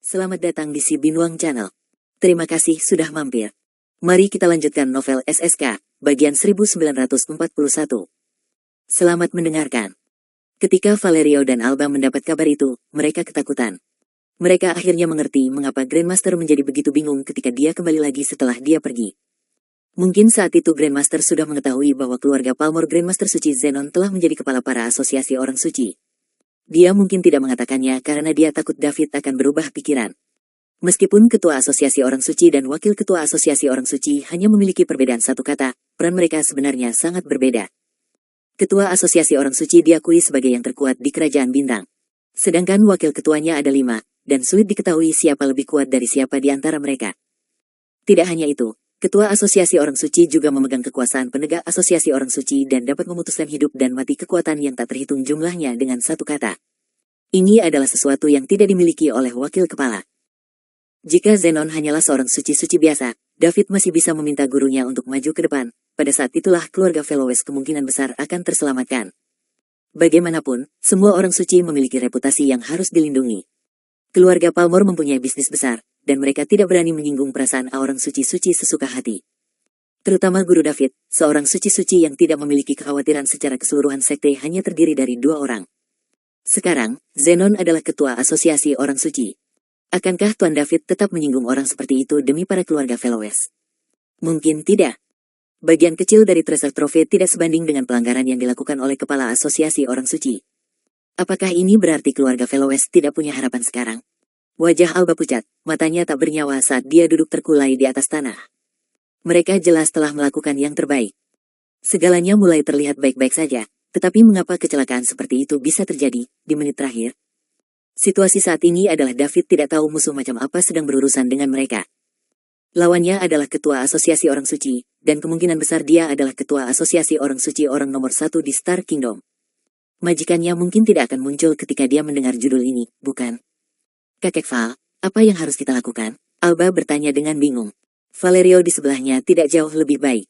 Selamat datang di Si Binuang Channel. Terima kasih sudah mampir. Mari kita lanjutkan novel SSK, bagian 1941. Selamat mendengarkan. Ketika Valerio dan Alba mendapat kabar itu, mereka ketakutan. Mereka akhirnya mengerti mengapa Grandmaster menjadi begitu bingung ketika dia kembali lagi setelah dia pergi. Mungkin saat itu Grandmaster sudah mengetahui bahwa keluarga Palmor Grandmaster Suci Zenon telah menjadi kepala para asosiasi orang suci. Dia mungkin tidak mengatakannya karena dia takut David akan berubah pikiran. Meskipun ketua asosiasi orang suci dan wakil ketua asosiasi orang suci hanya memiliki perbedaan satu kata, peran mereka sebenarnya sangat berbeda. Ketua asosiasi orang suci diakui sebagai yang terkuat di kerajaan bintang. Sedangkan wakil ketuanya ada 5, dan sulit diketahui siapa lebih kuat dari siapa di antara mereka. Tidak hanya itu, ketua asosiasi orang suci juga memegang kekuasaan penegak asosiasi orang suci dan dapat memutuskan hidup dan mati kekuatan yang tak terhitung jumlahnya dengan satu kata. Ini adalah sesuatu yang tidak dimiliki oleh wakil kepala. Jika Zenon hanyalah seorang suci-suci biasa, David masih bisa meminta gurunya untuk maju ke depan. Pada saat itulah keluarga Velowes kemungkinan besar akan terselamatkan. Bagaimanapun, semua orang suci memiliki reputasi yang harus dilindungi. Keluarga Palmor mempunyai bisnis besar, dan mereka tidak berani menyinggung perasaan orang suci-suci sesuka hati. Terutama Guru David, seorang suci-suci yang tidak memiliki kekhawatiran secara keseluruhan sekte hanya terdiri dari 2 orang. Sekarang, Zenon adalah ketua asosiasi orang suci. Akankah Tuan David tetap menyinggung orang seperti itu demi para keluarga Velowes? Mungkin tidak. Bagian kecil dari treasure trophy tidak sebanding dengan pelanggaran yang dilakukan oleh kepala asosiasi orang suci. Apakah ini berarti keluarga Velowes tidak punya harapan sekarang? Wajah Alba pucat, matanya tak bernyawa saat dia duduk terkulai di atas tanah. Mereka jelas telah melakukan yang terbaik. Segalanya mulai terlihat baik-baik saja. Tetapi mengapa kecelakaan seperti itu bisa terjadi di menit terakhir? Situasi saat ini adalah David tidak tahu musuh macam apa sedang berurusan dengan mereka. Lawannya adalah ketua asosiasi orang suci, dan kemungkinan besar dia adalah ketua asosiasi orang suci orang nomor 1 di Star Kingdom. Majikannya mungkin tidak akan muncul ketika dia mendengar judul ini, bukan? Kakek Val, apa yang harus kita lakukan? Alba bertanya dengan bingung. Valerio di sebelahnya tidak jauh lebih baik.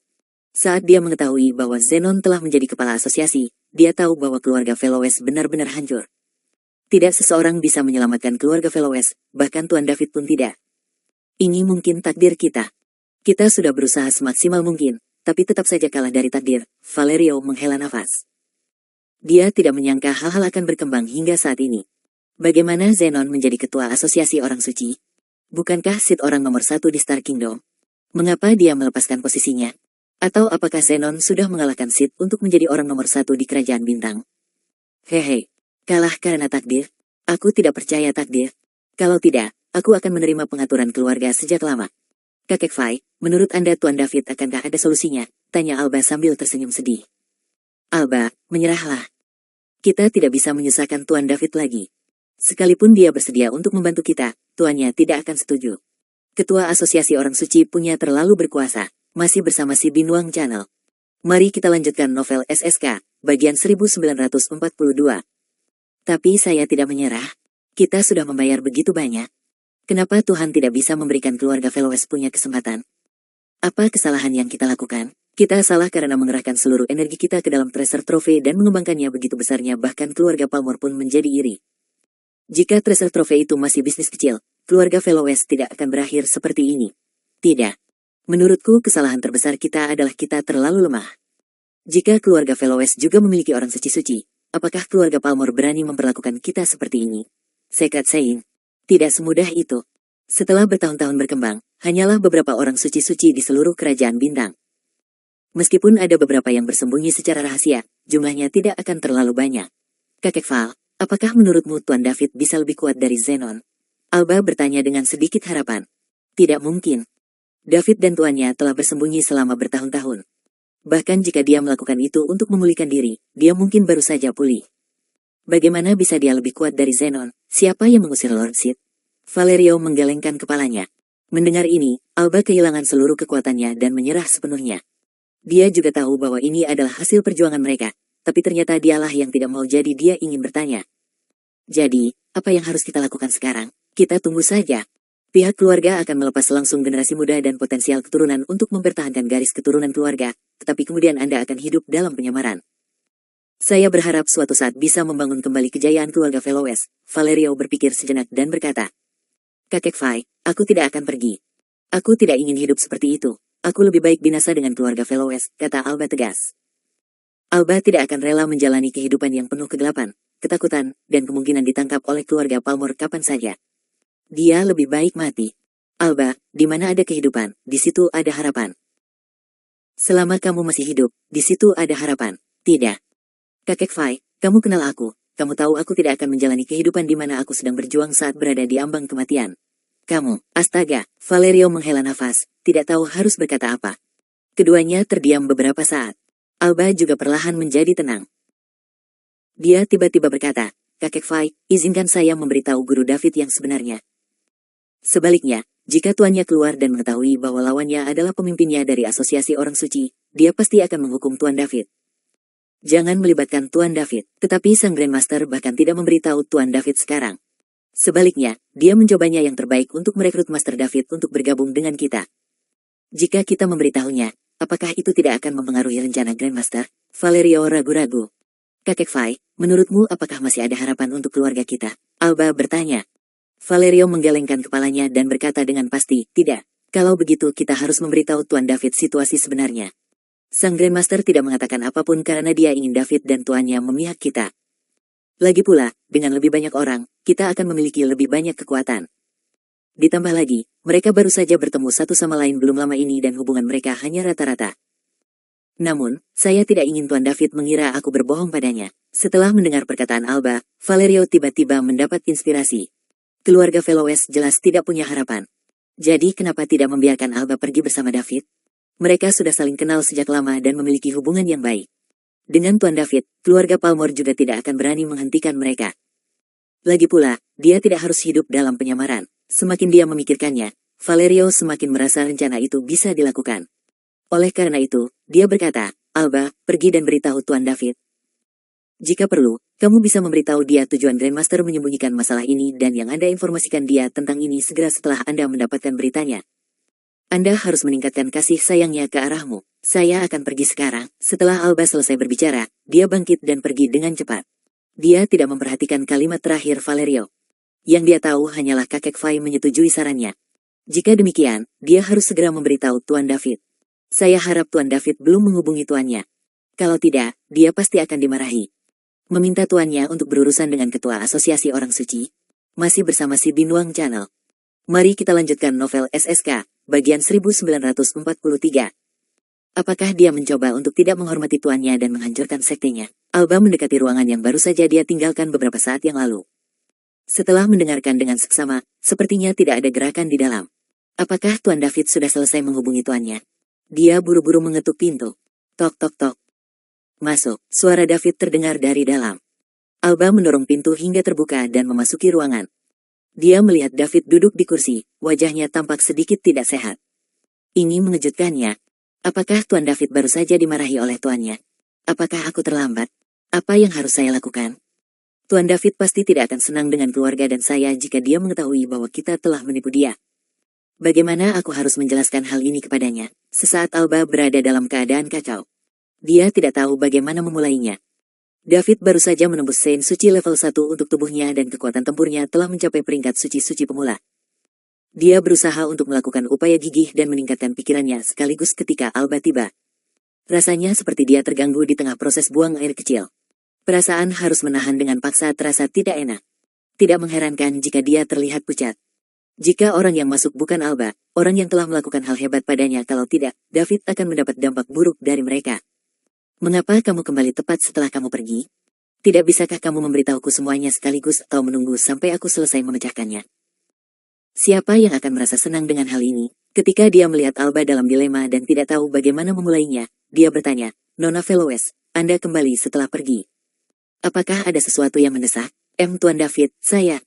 Saat dia mengetahui bahwa Zenon telah menjadi kepala asosiasi, dia tahu bahwa keluarga Velowes benar-benar hancur. Tidak seseorang bisa menyelamatkan keluarga Velowes, bahkan Tuan David pun tidak. Ini mungkin takdir kita. Kita sudah berusaha semaksimal mungkin, tapi tetap saja kalah dari takdir. Valerio menghela nafas. Dia tidak menyangka hal-hal akan berkembang hingga saat ini. Bagaimana Zenon menjadi ketua asosiasi orang suci? Bukankah Sid orang nomor 1 di Star Kingdom? Mengapa dia melepaskan posisinya? Atau apakah Zenon sudah mengalahkan Sid untuk menjadi orang nomor 1 di kerajaan bintang? Hehe, kalah karena takdir? Aku tidak percaya takdir. Kalau tidak, aku akan menerima pengaturan keluarga sejak lama. Kakek Fai, menurut Anda Tuan David akankah ada solusinya? Tanya Alba sambil tersenyum sedih. Alba, menyerahlah. Kita tidak bisa menyusahkan Tuan David lagi. Sekalipun dia bersedia untuk membantu kita, tuannya tidak akan setuju. Ketua asosiasi orang suci punya terlalu berkuasa. Masih bersama Si Binuang Channel. Mari kita lanjutkan novel SSK, bagian 1942. Tapi saya tidak menyerah. Kita sudah membayar begitu banyak. Kenapa Tuhan tidak bisa memberikan keluarga Velowes punya kesempatan? Apa kesalahan yang kita lakukan? Kita salah karena mengerahkan seluruh energi kita ke dalam treasure trophy dan mengembangkannya begitu besarnya bahkan keluarga Palmor pun menjadi iri. Jika treasure trophy itu masih bisnis kecil, keluarga Velowes tidak akan berakhir seperti ini. Tidak. Menurutku kesalahan terbesar kita adalah kita terlalu lemah. Jika keluarga Velowes juga memiliki orang suci-suci, apakah keluarga Palmor berani memperlakukan kita seperti ini? Secret saying, tidak semudah itu. Setelah bertahun-tahun berkembang, hanyalah beberapa orang suci-suci di seluruh kerajaan bintang. Meskipun ada beberapa yang bersembunyi secara rahasia, jumlahnya tidak akan terlalu banyak. Kakek Val, apakah menurutmu Tuan David bisa lebih kuat dari Zenon? Alba bertanya dengan sedikit harapan. Tidak mungkin. David dan tuannya telah bersembunyi selama bertahun-tahun. Bahkan jika dia melakukan itu untuk memulihkan diri, dia mungkin baru saja pulih. Bagaimana bisa dia lebih kuat dari Zenon? Siapa yang mengusir Lord Sid? Valerio menggelengkan kepalanya. Mendengar ini, Alba kehilangan seluruh kekuatannya dan menyerah sepenuhnya. Dia juga tahu bahwa ini adalah hasil perjuangan mereka, tapi ternyata dialah yang tidak mau jadi dia ingin bertanya. Jadi, apa yang harus kita lakukan sekarang? Kita tunggu saja. Pihak keluarga akan melepas langsung generasi muda dan potensial keturunan untuk mempertahankan garis keturunan keluarga, tetapi kemudian Anda akan hidup dalam penyamaran. Saya berharap suatu saat bisa membangun kembali kejayaan keluarga Velowes. Valerio berpikir sejenak dan berkata. Kakek Fai, aku tidak akan pergi. Aku tidak ingin hidup seperti itu. Aku lebih baik binasa dengan keluarga Veloes, kata Alba tegas. Alba tidak akan rela menjalani kehidupan yang penuh kegelapan, ketakutan, dan kemungkinan ditangkap oleh keluarga Palmer kapan saja. Dia lebih baik mati. Alba, di mana ada kehidupan, di situ ada harapan. Selama kamu masih hidup, di situ ada harapan. Tidak. Kakek Fai, kamu kenal aku. Kamu tahu aku tidak akan menjalani kehidupan di mana aku sedang berjuang saat berada di ambang kematian. Kamu, astaga, Valerio menghela nafas, tidak tahu harus berkata apa. Keduanya terdiam beberapa saat. Alba juga perlahan menjadi tenang. Dia tiba-tiba berkata, Kakek Fai, izinkan saya memberitahu Guru David yang sebenarnya. Sebaliknya, jika tuannya keluar dan mengetahui bahwa lawannya adalah pemimpinnya dari Asosiasi Orang Suci, dia pasti akan menghukum Tuan David. Jangan melibatkan Tuan David, tetapi Sang Grandmaster bahkan tidak memberitahu Tuan David sekarang. Sebaliknya, dia mencobanya yang terbaik untuk merekrut Master David untuk bergabung dengan kita. Jika kita memberitahunya, apakah itu tidak akan mempengaruhi rencana Grandmaster? Valerio ragu-ragu. Kakek Fai, menurutmu apakah masih ada harapan untuk keluarga kita? Alba bertanya. Valerio menggelengkan kepalanya dan berkata dengan pasti, tidak. Kalau begitu kita harus memberitahu Tuan David situasi sebenarnya. Sang Grandmaster tidak mengatakan apapun karena dia ingin David dan tuannya memihak kita. Lagi pula, dengan lebih banyak orang, kita akan memiliki lebih banyak kekuatan. Ditambah lagi, mereka baru saja bertemu satu sama lain belum lama ini dan hubungan mereka hanya rata-rata. Namun, saya tidak ingin Tuan David mengira aku berbohong padanya. Setelah mendengar perkataan Alba, Valerio tiba-tiba mendapat inspirasi. Keluarga Veloes jelas tidak punya harapan. Jadi kenapa tidak membiarkan Alba pergi bersama David? Mereka sudah saling kenal sejak lama dan memiliki hubungan yang baik. Dengan Tuan David, keluarga Palmer juga tidak akan berani menghentikan mereka. Lagi pula, dia tidak harus hidup dalam penyamaran. Semakin dia memikirkannya, Valerio semakin merasa rencana itu bisa dilakukan. Oleh karena itu, dia berkata, Alba, pergi dan beritahu Tuan David. Jika perlu, kamu bisa memberitahu dia tujuan Grandmaster menyembunyikan masalah ini dan yang Anda informasikan dia tentang ini segera setelah Anda mendapatkan beritanya. Anda harus meningkatkan kasih sayangnya ke arahmu. Saya akan pergi sekarang. Setelah Alba selesai berbicara, dia bangkit dan pergi dengan cepat. Dia tidak memperhatikan kalimat terakhir Valerio. Yang dia tahu hanyalah kakek Fai menyetujui sarannya. Jika demikian, dia harus segera memberitahu Tuan David. Saya harap Tuan David belum menghubungi tuannya. Kalau tidak, dia pasti akan dimarahi. Meminta tuannya untuk berurusan dengan Ketua Asosiasi Orang Suci. Masih bersama si Binuang Channel. Mari kita lanjutkan novel SSK. Bagian 1943. Apakah dia mencoba untuk tidak menghormati tuannya dan menghancurkan sektenya? Alba mendekati ruangan yang baru saja dia tinggalkan beberapa saat yang lalu. Setelah mendengarkan dengan seksama, sepertinya tidak ada gerakan di dalam. Apakah Tuan David sudah selesai menghubungi tuannya? Dia buru-buru mengetuk pintu. Tok tok tok. Masuk, suara David terdengar dari dalam. Alba mendorong pintu hingga terbuka dan memasuki ruangan. Dia melihat David duduk di kursi, wajahnya tampak sedikit tidak sehat. Ini mengejutkannya. Apakah Tuan David baru saja dimarahi oleh tuannya? Apakah aku terlambat? Apa yang harus saya lakukan? Tuan David pasti tidak akan senang dengan keluarga dan saya jika dia mengetahui bahwa kita telah menipu dia. Bagaimana aku harus menjelaskan hal ini kepadanya? Sesaat Alba berada dalam keadaan kacau. Dia tidak tahu bagaimana memulainya. David baru saja menembus Saint Suci level 1 untuk tubuhnya dan kekuatan tempurnya telah mencapai peringkat suci-suci pemula. Dia berusaha untuk melakukan upaya gigih dan meningkatkan pikirannya sekaligus ketika Alba tiba. Rasanya seperti dia terganggu di tengah proses buang air kecil. Perasaan harus menahan dengan paksa terasa tidak enak. Tidak mengherankan jika dia terlihat pucat. Jika orang yang masuk bukan Alba, orang yang telah melakukan hal hebat padanya kalau tidak, David akan mendapat dampak buruk dari mereka. Mengapa kamu kembali tepat setelah kamu pergi? Tidak bisakah kamu memberitahuku semuanya sekaligus atau menunggu sampai aku selesai memecahkannya? Siapa yang akan merasa senang dengan hal ini? Ketika dia melihat Alba dalam dilema dan tidak tahu bagaimana memulainya, dia bertanya, Nona Veloes, Anda kembali setelah pergi. Apakah ada sesuatu yang mendesak? Tuan David, saya.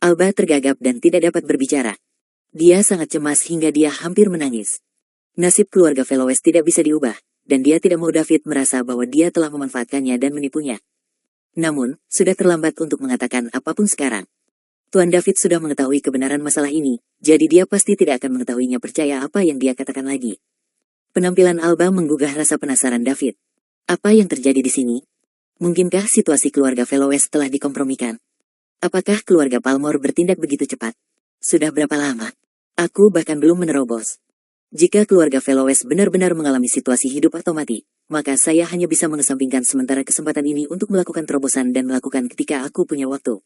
Alba tergagap dan tidak dapat berbicara. Dia sangat cemas hingga dia hampir menangis. Nasib keluarga Veloes tidak bisa diubah. Dan dia tidak mau David merasa bahwa dia telah memanfaatkannya dan menipunya. Namun, sudah terlambat untuk mengatakan apapun sekarang. Tuan David sudah mengetahui kebenaran masalah ini, jadi dia pasti tidak akan mengetahuinya percaya apa yang dia katakan lagi. Penampilan Alba menggugah rasa penasaran David. Apa yang terjadi di sini? Mungkinkah situasi keluarga Veloes telah dikompromikan? Apakah keluarga Palmer bertindak begitu cepat? Sudah berapa lama? Aku bahkan belum menerobos. Jika keluarga Veloes benar-benar mengalami situasi hidup atau mati, maka saya hanya bisa mengesampingkan sementara kesempatan ini untuk melakukan terobosan dan melakukan ketika aku punya waktu.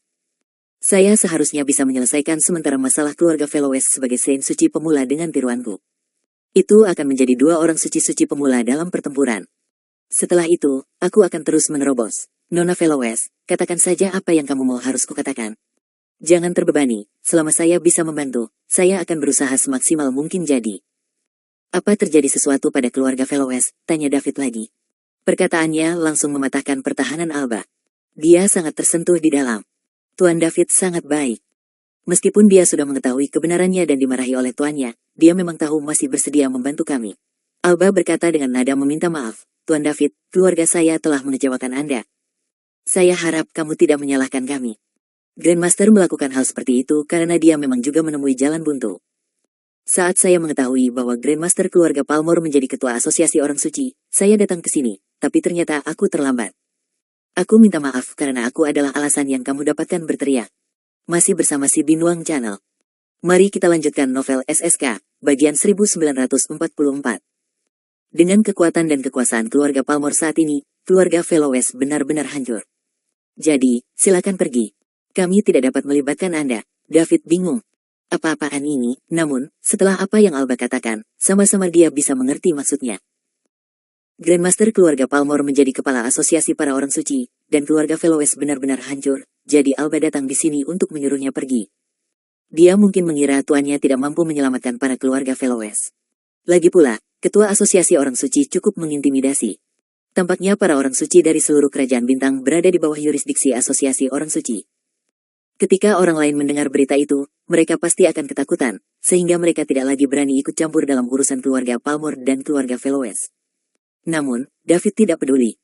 Saya seharusnya bisa menyelesaikan sementara masalah keluarga Veloes sebagai Saint suci pemula dengan tiruanku. Itu akan menjadi dua orang suci-suci pemula dalam pertempuran. Setelah itu, aku akan terus menerobos. Nona Veloes, katakan saja apa yang kamu mau harus kukatakan. Jangan terbebani, selama saya bisa membantu, saya akan berusaha semaksimal mungkin jadi. Apa terjadi sesuatu pada keluarga Veloes? Tanya David lagi. Perkataannya langsung mematahkan pertahanan Alba. Dia sangat tersentuh di dalam. Tuan David sangat baik. Meskipun dia sudah mengetahui kebenarannya dan dimarahi oleh tuannya, dia memang tahu masih bersedia membantu kami. Alba berkata dengan nada meminta maaf, Tuan David, keluarga saya telah mengecewakan Anda. Saya harap kamu tidak menyalahkan kami. Grandmaster melakukan hal seperti itu karena dia memang juga menemui jalan buntu. Saat saya mengetahui bahwa Grandmaster keluarga Palmore menjadi ketua asosiasi orang suci, saya datang ke sini, tapi ternyata aku terlambat. Aku minta maaf karena aku adalah alasan yang kamu dapatkan berteriak. Masih bersama si Binuang Channel. Mari kita lanjutkan novel SSK, bagian 1944. Dengan kekuatan dan kekuasaan keluarga Palmore saat ini, keluarga Veloes benar-benar hancur. Jadi, silakan pergi. Kami tidak dapat melibatkan Anda. David bingung. Apa-apaan ini, namun, setelah apa yang Alba katakan, sama-sama dia bisa mengerti maksudnya. Grandmaster keluarga Palmore menjadi kepala asosiasi para orang suci, dan keluarga Veloes benar-benar hancur, jadi Alba datang di sini untuk menyuruhnya pergi. Dia mungkin mengira tuannya tidak mampu menyelamatkan para keluarga Veloes. Lagi pula, ketua asosiasi orang suci cukup mengintimidasi. Tampaknya para orang suci dari seluruh kerajaan bintang berada di bawah yurisdiksi asosiasi orang suci. Ketika orang lain mendengar berita itu, mereka pasti akan ketakutan, sehingga mereka tidak lagi berani ikut campur dalam urusan keluarga Palmore dan keluarga Veloes. Namun, David tidak peduli.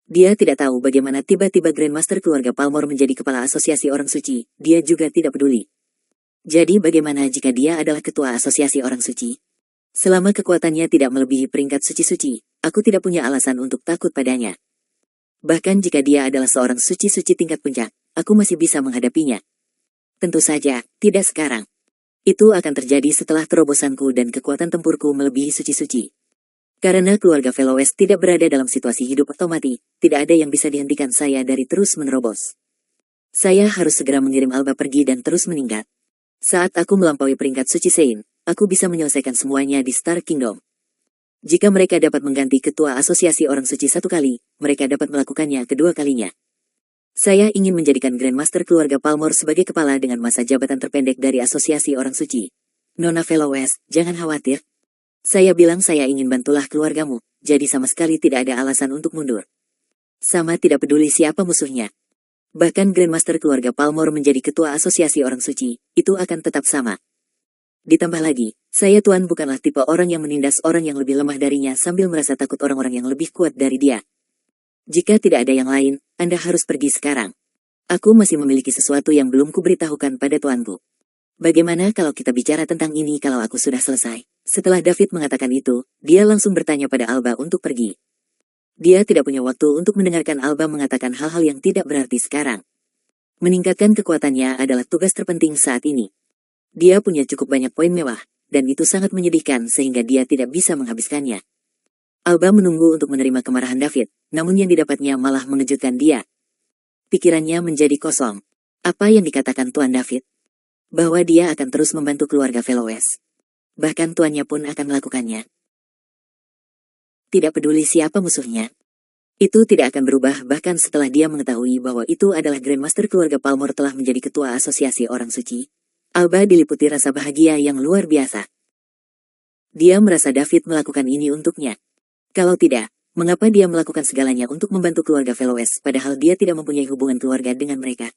Dia tidak tahu bagaimana tiba-tiba Grandmaster keluarga Palmore menjadi kepala asosiasi orang suci, dia juga tidak peduli. Jadi bagaimana jika dia adalah ketua asosiasi orang suci? Selama kekuatannya tidak melebihi peringkat suci-suci, aku tidak punya alasan untuk takut padanya. Bahkan jika dia adalah seorang suci-suci tingkat puncak, aku masih bisa menghadapinya. Tentu saja, tidak sekarang. Itu akan terjadi setelah terobosanku dan kekuatan tempurku melebihi suci-suci. Karena keluarga Veloes tidak berada dalam situasi hidup atau mati, tidak ada yang bisa dihentikan saya dari terus menerobos. Saya harus segera mengirim Alba pergi dan terus meningkat. Saat aku melampaui peringkat suci Saint, aku bisa menyelesaikan semuanya di Star Kingdom. Jika mereka dapat mengganti ketua asosiasi orang suci satu kali, mereka dapat melakukannya kedua kalinya. Saya ingin menjadikan Grandmaster keluarga Palmore sebagai kepala dengan masa jabatan terpendek dari asosiasi orang suci. Nona Veloes, jangan khawatir. Saya bilang saya ingin bantulah keluargamu, jadi sama sekali tidak ada alasan untuk mundur. Sama tidak peduli siapa musuhnya. Bahkan Grandmaster keluarga Palmore menjadi ketua asosiasi orang suci, itu akan tetap sama. Ditambah lagi, saya tuan bukanlah tipe orang yang menindas orang yang lebih lemah darinya sambil merasa takut orang-orang yang lebih kuat dari dia. Jika tidak ada yang lain, Anda harus pergi sekarang. Aku masih memiliki sesuatu yang belum kuberitahukan pada tuanku. Bagaimana kalau kita bicara tentang ini kalau aku sudah selesai? Setelah David mengatakan itu, dia langsung bertanya pada Alba untuk pergi. Dia tidak punya waktu untuk mendengarkan Alba mengatakan hal-hal yang tidak berarti sekarang. Meningkatkan kekuatannya adalah tugas terpenting saat ini. Dia punya cukup banyak poin mewah, dan itu sangat menyedihkan sehingga dia tidak bisa menghabiskannya. Alba menunggu untuk menerima kemarahan David, namun yang didapatnya malah mengejutkan dia. Pikirannya menjadi kosong. Apa yang dikatakan Tuan David? Bahwa dia akan terus membantu keluarga Veloes. Bahkan tuannya pun akan melakukannya. Tidak peduli siapa musuhnya. Itu tidak akan berubah bahkan setelah dia mengetahui bahwa itu adalah Grandmaster keluarga Palmore telah menjadi ketua asosiasi orang suci. Alba diliputi rasa bahagia yang luar biasa. Dia merasa David melakukan ini untuknya. Kalau tidak, mengapa dia melakukan segalanya untuk membantu keluarga Veloes padahal dia tidak mempunyai hubungan keluarga dengan mereka?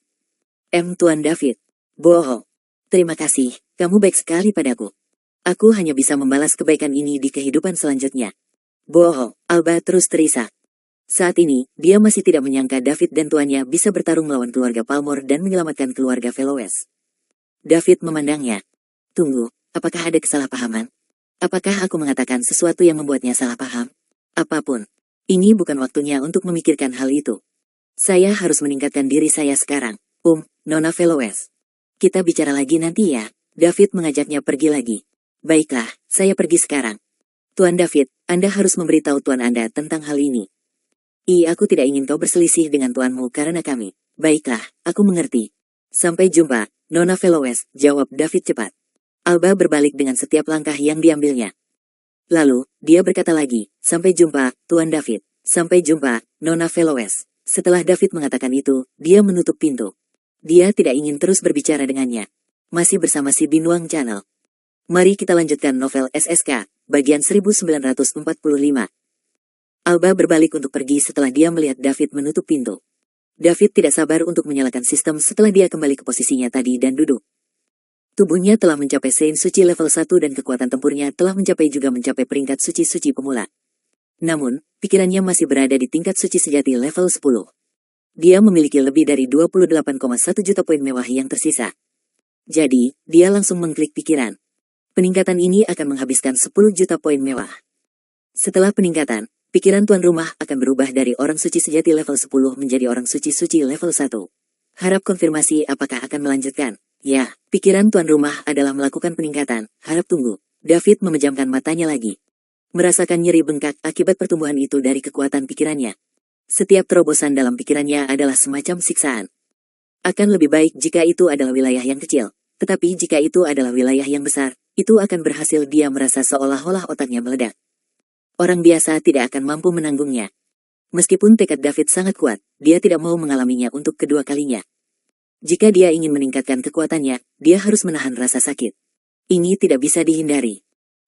Tuan David. Bohong. Terima kasih, kamu baik sekali padaku. Aku hanya bisa membalas kebaikan ini di kehidupan selanjutnya. Bohong, Alba terus terisak. Saat ini, dia masih tidak menyangka David dan tuannya bisa bertarung melawan keluarga Palmore dan menyelamatkan keluarga Veloes. David memandangnya. Tunggu, apakah ada kesalahpahaman? Apakah aku mengatakan sesuatu yang membuatnya salah paham? Apapun. Ini bukan waktunya untuk memikirkan hal itu. Saya harus meningkatkan diri saya sekarang. Nona Veloes. Kita bicara lagi nanti ya. David mengajaknya pergi lagi. Baiklah, saya pergi sekarang. Tuan David, Anda harus memberitahu Tuan Anda tentang hal ini. Aku tidak ingin kau berselisih dengan tuanmu karena kami. Baiklah, aku mengerti. Sampai jumpa, Nona Velowes, jawab David cepat. Alba berbalik dengan setiap langkah yang diambilnya. Lalu, dia berkata lagi, sampai jumpa, Tuan David. Sampai jumpa, Nona Velowes. Setelah David mengatakan itu, dia menutup pintu. Dia tidak ingin terus berbicara dengannya. Masih bersama si Binuang Channel. Mari kita lanjutkan novel SSK, bagian 1945. Alba berbalik untuk pergi setelah dia melihat David menutup pintu. David tidak sabar untuk menyalakan sistem setelah dia kembali ke posisinya tadi dan duduk. Tubuhnya telah mencapai Sein Suci level 1 dan kekuatan tempurnya telah mencapai peringkat suci-suci pemula. Namun, pikirannya masih berada di tingkat suci sejati level 10. Dia memiliki lebih dari 28,1 juta poin mewah yang tersisa. Jadi, dia langsung mengklik pikiran. Peningkatan ini akan menghabiskan 10 juta poin mewah. Setelah peningkatan, pikiran tuan rumah akan berubah dari orang suci sejati level 10 menjadi orang suci-suci level 1. Harap konfirmasi apakah akan melanjutkan. Ya, pikiran tuan rumah adalah melakukan peningkatan. Harap tunggu. David memejamkan matanya lagi. Merasakan nyeri bengkak akibat pertumbuhan itu dari kekuatan pikirannya. Setiap terobosan dalam pikirannya adalah semacam siksaan. Akan lebih baik jika itu adalah wilayah yang kecil. Tetapi jika itu adalah wilayah yang besar, itu akan berhasil. Dia merasa seolah-olah otaknya meledak. Orang biasa tidak akan mampu menanggungnya. Meskipun tekad David sangat kuat, dia tidak mau mengalaminya untuk kedua kalinya. Jika dia ingin meningkatkan kekuatannya, dia harus menahan rasa sakit. Ini tidak bisa dihindari.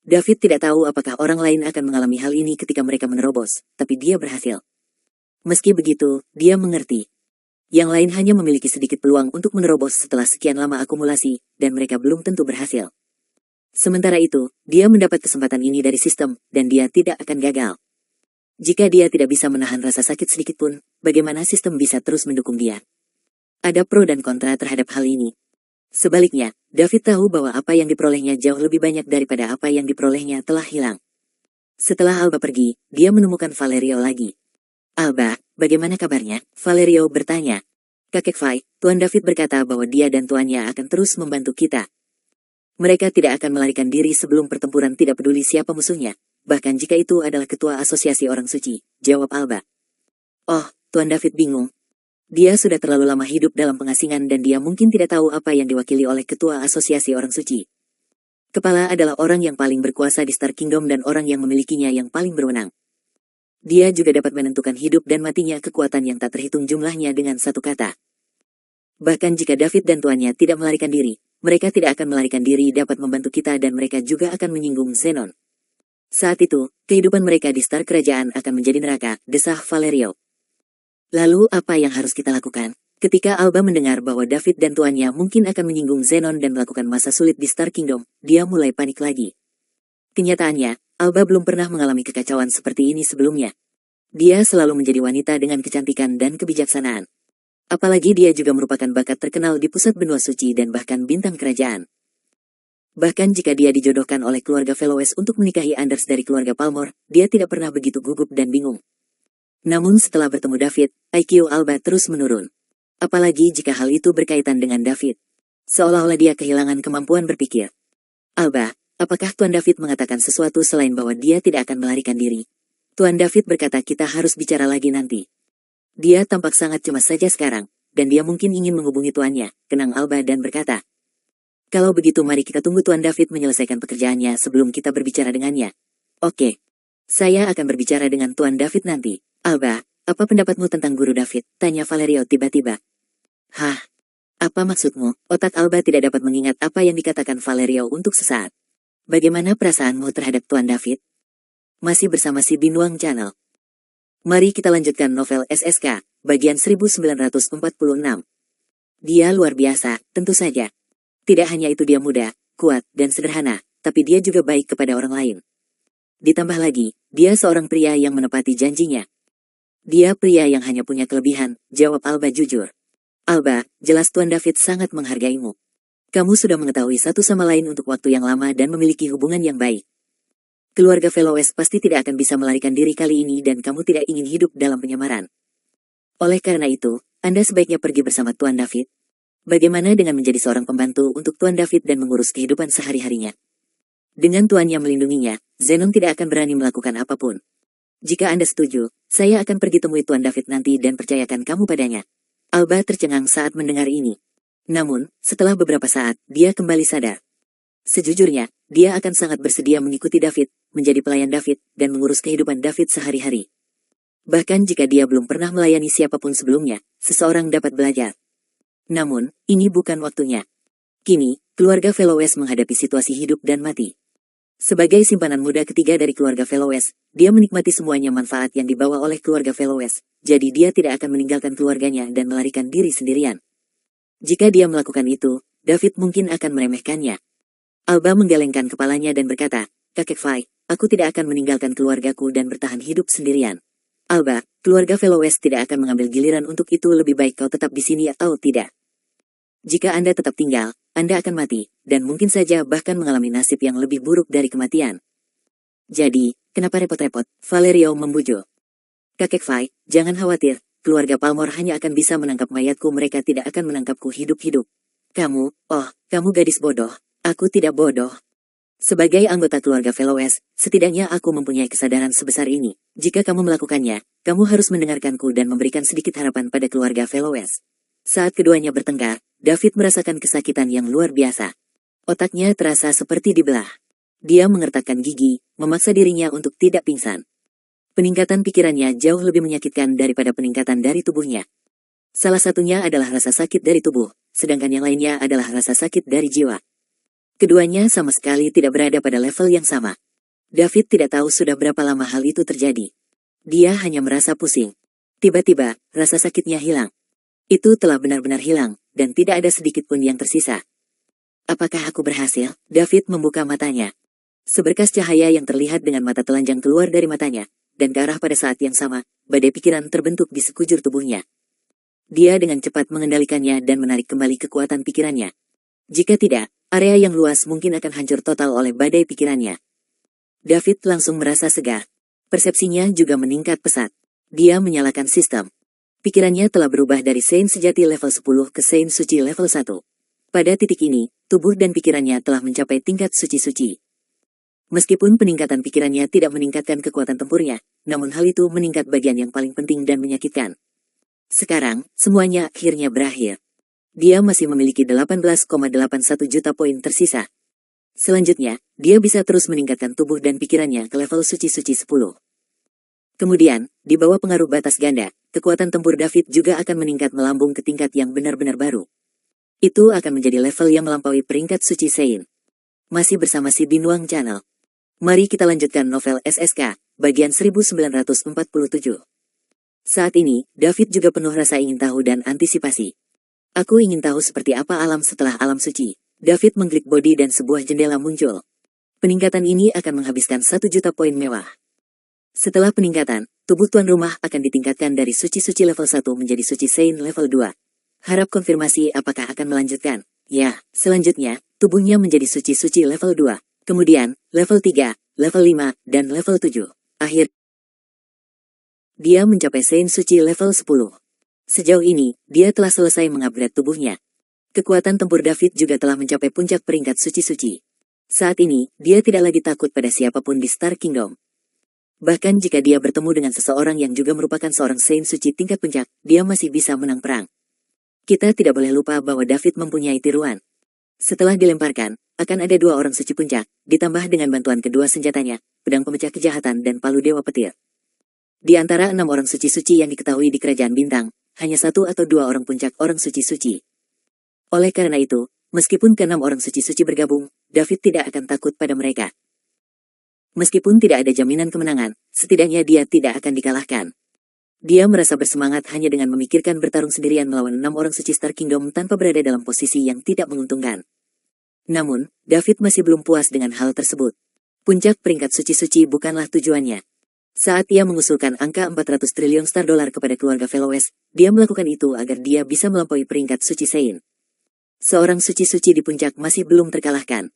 David tidak tahu apakah orang lain akan mengalami hal ini ketika mereka menerobos, tapi dia berhasil. Meski begitu, dia mengerti. Yang lain hanya memiliki sedikit peluang untuk menerobos setelah sekian lama akumulasi, dan mereka belum tentu berhasil. Sementara itu, dia mendapat kesempatan ini dari sistem, dan dia tidak akan gagal. Jika dia tidak bisa menahan rasa sakit sedikit pun, bagaimana sistem bisa terus mendukung dia? Ada pro dan kontra terhadap hal ini. Sebaliknya, David tahu bahwa apa yang diperolehnya jauh lebih banyak daripada apa yang diperolehnya telah hilang. Setelah Alba pergi, dia menemukan Valerio lagi. Alba, bagaimana kabarnya? Valerio bertanya. Kakek Fai, Tuan David berkata bahwa dia dan tuannya akan terus membantu kita. Mereka tidak akan melarikan diri sebelum pertempuran, tidak peduli siapa musuhnya, bahkan jika itu adalah ketua asosiasi orang suci, jawab Alba. Oh, Tuan David bingung. Dia sudah terlalu lama hidup dalam pengasingan dan dia mungkin tidak tahu apa yang diwakili oleh ketua asosiasi orang suci. Kepala adalah orang yang paling berkuasa di Star Kingdom dan orang yang memilikinya yang paling berwenang. Dia juga dapat menentukan hidup dan matinya kekuatan yang tak terhitung jumlahnya dengan satu kata. Bahkan jika David dan tuannya tidak melarikan diri, mereka tidak akan melarikan diri dapat membantu kita dan mereka juga akan menyinggung Zenon. Saat itu, kehidupan mereka di Star Kerajaan akan menjadi neraka, desah Valerio. Lalu apa yang harus kita lakukan? Ketika Alba mendengar bahwa David dan tuannya mungkin akan menyinggung Zenon dan melakukan masa sulit di Star Kingdom, dia mulai panik lagi. Kenyataannya, Alba belum pernah mengalami kekacauan seperti ini sebelumnya. Dia selalu menjadi wanita dengan kecantikan dan kebijaksanaan. Apalagi dia juga merupakan bakat terkenal di pusat benua suci dan bahkan bintang kerajaan. Bahkan jika dia dijodohkan oleh keluarga Velowes untuk menikahi Anders dari keluarga Palmor, dia tidak pernah begitu gugup dan bingung. Namun setelah bertemu David, IQ Alba terus menurun. Apalagi jika hal itu berkaitan dengan David. Seolah-olah dia kehilangan kemampuan berpikir. Alba, apakah Tuan David mengatakan sesuatu selain bahwa dia tidak akan melarikan diri? Tuan David berkata kita harus bicara lagi nanti. Dia tampak sangat cemas saja sekarang, dan dia mungkin ingin menghubungi tuannya, kenang Alba dan berkata. Kalau begitu mari kita tunggu Tuan David menyelesaikan pekerjaannya sebelum kita berbicara dengannya. Oke. Saya akan berbicara dengan Tuan David nanti. Alba, apa pendapatmu tentang Guru David? Tanya Valerio tiba-tiba. Hah? Apa maksudmu? Otak Alba tidak dapat mengingat apa yang dikatakan Valerio untuk sesaat. Bagaimana perasaanmu terhadap Tuan David? Masih bersama si Binuang Channel. Mari kita lanjutkan novel SSK, bagian 1946. Dia luar biasa, tentu saja. Tidak hanya itu dia muda, kuat, dan sederhana, tapi dia juga baik kepada orang lain. Ditambah lagi, dia seorang pria yang menepati janjinya. Dia pria yang hanya punya kelebihan, jawab Alba jujur. Alba, jelas Tuan David sangat menghargaimu. Kamu sudah mengetahui satu sama lain untuk waktu yang lama dan memiliki hubungan yang baik. Keluarga Velowes pasti tidak akan bisa melarikan diri kali ini dan kamu tidak ingin hidup dalam penyamaran. Oleh karena itu, Anda sebaiknya pergi bersama Tuan David. Bagaimana dengan menjadi seorang pembantu untuk Tuan David dan mengurus kehidupan sehari-harinya? Dengan tuannya melindunginya, Zenon tidak akan berani melakukan apapun. Jika Anda setuju, saya akan pergi temui Tuan David nanti dan percayakan kamu padanya. Alba tercengang saat mendengar ini. Namun, setelah beberapa saat, dia kembali sadar. Sejujurnya, dia akan sangat bersedia mengikuti David, menjadi pelayan David, dan mengurus kehidupan David sehari-hari. Bahkan jika dia belum pernah melayani siapapun sebelumnya, seseorang dapat belajar. Namun, ini bukan waktunya. Kini, keluarga Velowes menghadapi situasi hidup dan mati. Sebagai simpanan muda ketiga dari keluarga Velowes, dia menikmati semuanya manfaat yang dibawa oleh keluarga Velowes, jadi dia tidak akan meninggalkan keluarganya dan melarikan diri sendirian. Jika dia melakukan itu, David mungkin akan meremehkannya. Alba menggelengkan kepalanya dan berkata, "Kakek Fai, aku tidak akan meninggalkan keluargaku dan bertahan hidup sendirian." "Alba, keluarga Velowes tidak akan mengambil giliran untuk itu, lebih baik kau tetap di sini atau tidak. Jika Anda tetap tinggal, Anda akan mati, dan mungkin saja bahkan mengalami nasib yang lebih buruk dari kematian. Jadi, kenapa repot-repot?" Valerio membujuk. "Kakek Fai, jangan khawatir, keluarga Palmore hanya akan bisa menangkap mayatku, mereka tidak akan menangkapku hidup-hidup." Kamu gadis bodoh, aku tidak bodoh. Sebagai anggota keluarga Velowes, setidaknya aku mempunyai kesadaran sebesar ini. Jika kamu melakukannya, kamu harus mendengarkanku dan memberikan sedikit harapan pada keluarga Velowes." Saat keduanya bertengkar, David merasakan kesakitan yang luar biasa. Otaknya terasa seperti dibelah. Dia mengertakkan gigi, memaksa dirinya untuk tidak pingsan. Peningkatan pikirannya jauh lebih menyakitkan daripada peningkatan dari tubuhnya. Salah satunya adalah rasa sakit dari tubuh, sedangkan yang lainnya adalah rasa sakit dari jiwa. Keduanya sama sekali tidak berada pada level yang sama. David tidak tahu sudah berapa lama hal itu terjadi. Dia hanya merasa pusing. Tiba-tiba, rasa sakitnya hilang. Itu telah benar-benar hilang, dan tidak ada sedikit pun yang tersisa. Apakah aku berhasil? David membuka matanya. Seberkas cahaya yang terlihat dengan mata telanjang keluar dari matanya, dan ke arah pada saat yang sama, badai pikiran terbentuk di sekujur tubuhnya. Dia dengan cepat mengendalikannya dan menarik kembali kekuatan pikirannya. Jika tidak, area yang luas mungkin akan hancur total oleh badai pikirannya. David langsung merasa segar. Persepsinya juga meningkat pesat. Dia menyalakan sistem. Pikirannya telah berubah dari Saint sejati level 10 ke Saint suci level 1. Pada titik ini, tubuh dan pikirannya telah mencapai tingkat suci-suci. Meskipun peningkatan pikirannya tidak meningkatkan kekuatan tempurnya, namun hal itu meningkat bagian yang paling penting dan menyakitkan. Sekarang, semuanya akhirnya berakhir. Dia masih memiliki 18,81 juta poin tersisa. Selanjutnya, dia bisa terus meningkatkan tubuh dan pikirannya ke level suci-suci 10. Kemudian, di bawah pengaruh batas ganda, kekuatan tempur David juga akan meningkat melambung ke tingkat yang benar-benar baru. Itu akan menjadi level yang melampaui peringkat suci Saint. Masih bersama si Binuang Channel. Mari kita lanjutkan novel SSK, bagian 1947. Saat ini, David juga penuh rasa ingin tahu dan antisipasi. "Aku ingin tahu seperti apa alam setelah alam suci." David mengklik body dan sebuah jendela muncul. Peningkatan ini akan menghabiskan 1 juta poin mewah. Setelah peningkatan, tubuh tuan rumah akan ditingkatkan dari suci-suci level 1 menjadi suci Saint level 2. Harap konfirmasi apakah akan melanjutkan. Ya, selanjutnya, tubuhnya menjadi suci-suci level 2. Kemudian, level 3, level 5, dan level 7. Akhir, dia mencapai Saint suci level 10. Sejauh ini, dia telah selesai mengupgrade tubuhnya. Kekuatan tempur David juga telah mencapai puncak peringkat suci-suci. Saat ini, dia tidak lagi takut pada siapapun di Star Kingdom. Bahkan jika dia bertemu dengan seseorang yang juga merupakan seorang Saint suci tingkat puncak, dia masih bisa menang perang. Kita tidak boleh lupa bahwa David mempunyai tiruan. Setelah dilemparkan, akan ada 2 orang suci puncak, ditambah dengan bantuan kedua senjatanya, pedang pemecah kejahatan dan palu dewa petir. Di antara 6 orang suci-suci yang diketahui di Kerajaan Bintang, hanya 1 atau 2 orang puncak orang suci-suci. Oleh karena itu, meskipun ke-6 orang suci-suci bergabung, David tidak akan takut pada mereka. Meskipun tidak ada jaminan kemenangan, setidaknya dia tidak akan dikalahkan. Dia merasa bersemangat hanya dengan memikirkan bertarung sendirian melawan 6 orang suci Star Kingdom tanpa berada dalam posisi yang tidak menguntungkan. Namun, David masih belum puas dengan hal tersebut. Puncak peringkat suci-suci bukanlah tujuannya. Saat ia mengusulkan angka 400 triliun star dolar kepada keluarga Velowes, dia melakukan itu agar dia bisa melampaui peringkat suci Saint. Seorang suci-suci di puncak masih belum terkalahkan.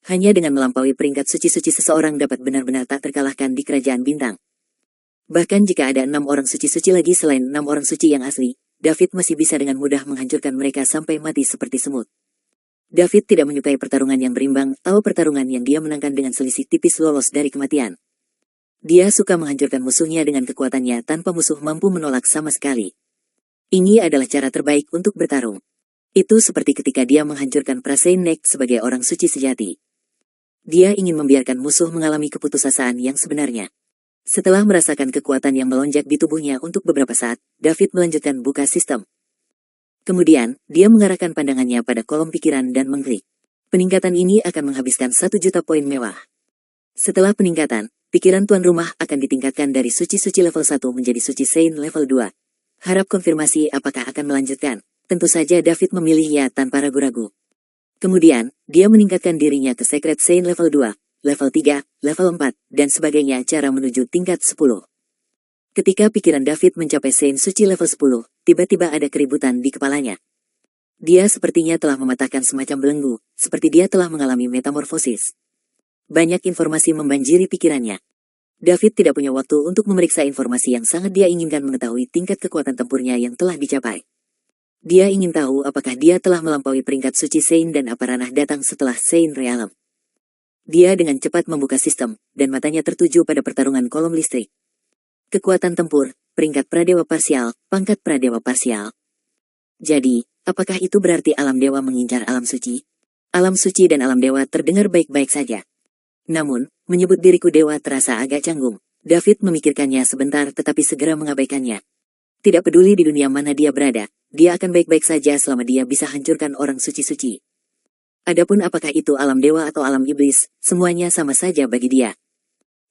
Hanya dengan melampaui peringkat suci-suci seseorang dapat benar-benar tak terkalahkan di Kerajaan Bintang. Bahkan jika ada 6 orang suci-suci lagi selain 6 orang suci yang asli, David masih bisa dengan mudah menghancurkan mereka sampai mati seperti semut. David tidak menyukai pertarungan yang berimbang atau pertarungan yang dia menangkan dengan selisih tipis lolos dari kematian. Dia suka menghancurkan musuhnya dengan kekuatannya tanpa musuh mampu menolak sama sekali. Ini adalah cara terbaik untuk bertarung. Itu seperti ketika dia menghancurkan Praseinek sebagai orang suci sejati. Dia ingin membiarkan musuh mengalami keputusasaan yang sebenarnya. Setelah merasakan kekuatan yang melonjak di tubuhnya untuk beberapa saat, David melanjutkan buka sistem. Kemudian, dia mengarahkan pandangannya pada kolom pikiran dan mengklik. Peningkatan ini akan menghabiskan 1 juta poin mewah. Setelah peningkatan, pikiran tuan rumah akan ditingkatkan dari suci-suci level 1 menjadi suci Saint level 2. Harap konfirmasi apakah akan melanjutkan. Tentu saja David memilih ya tanpa ragu-ragu. Kemudian, dia meningkatkan dirinya ke Secret Saint level 2, level 3, level 4, dan sebagainya cara menuju tingkat 10. Ketika pikiran David mencapai Saint suci level 10, tiba-tiba ada keributan di kepalanya. Dia sepertinya telah mematahkan semacam belenggu, seperti dia telah mengalami metamorfosis. Banyak informasi membanjiri pikirannya. David tidak punya waktu untuk memeriksa informasi yang sangat dia inginkan mengetahui tingkat kekuatan tempurnya yang telah dicapai. Dia ingin tahu apakah dia telah melampaui peringkat suci Saint dan apa ranah datang setelah Saint Realm. Dia dengan cepat membuka sistem, dan matanya tertuju pada pertarungan kolom listrik. Kekuatan tempur, peringkat pradewa parsial, pangkat pradewa parsial. Jadi, apakah itu berarti alam dewa mengincar alam suci? Alam suci dan alam dewa terdengar baik-baik saja. Namun, menyebut diriku dewa terasa agak canggung. David memikirkannya sebentar tetapi segera mengabaikannya. Tidak peduli di dunia mana dia berada, dia akan baik-baik saja selama dia bisa hancurkan orang suci-suci. Adapun apakah itu alam dewa atau alam iblis, semuanya sama saja bagi dia.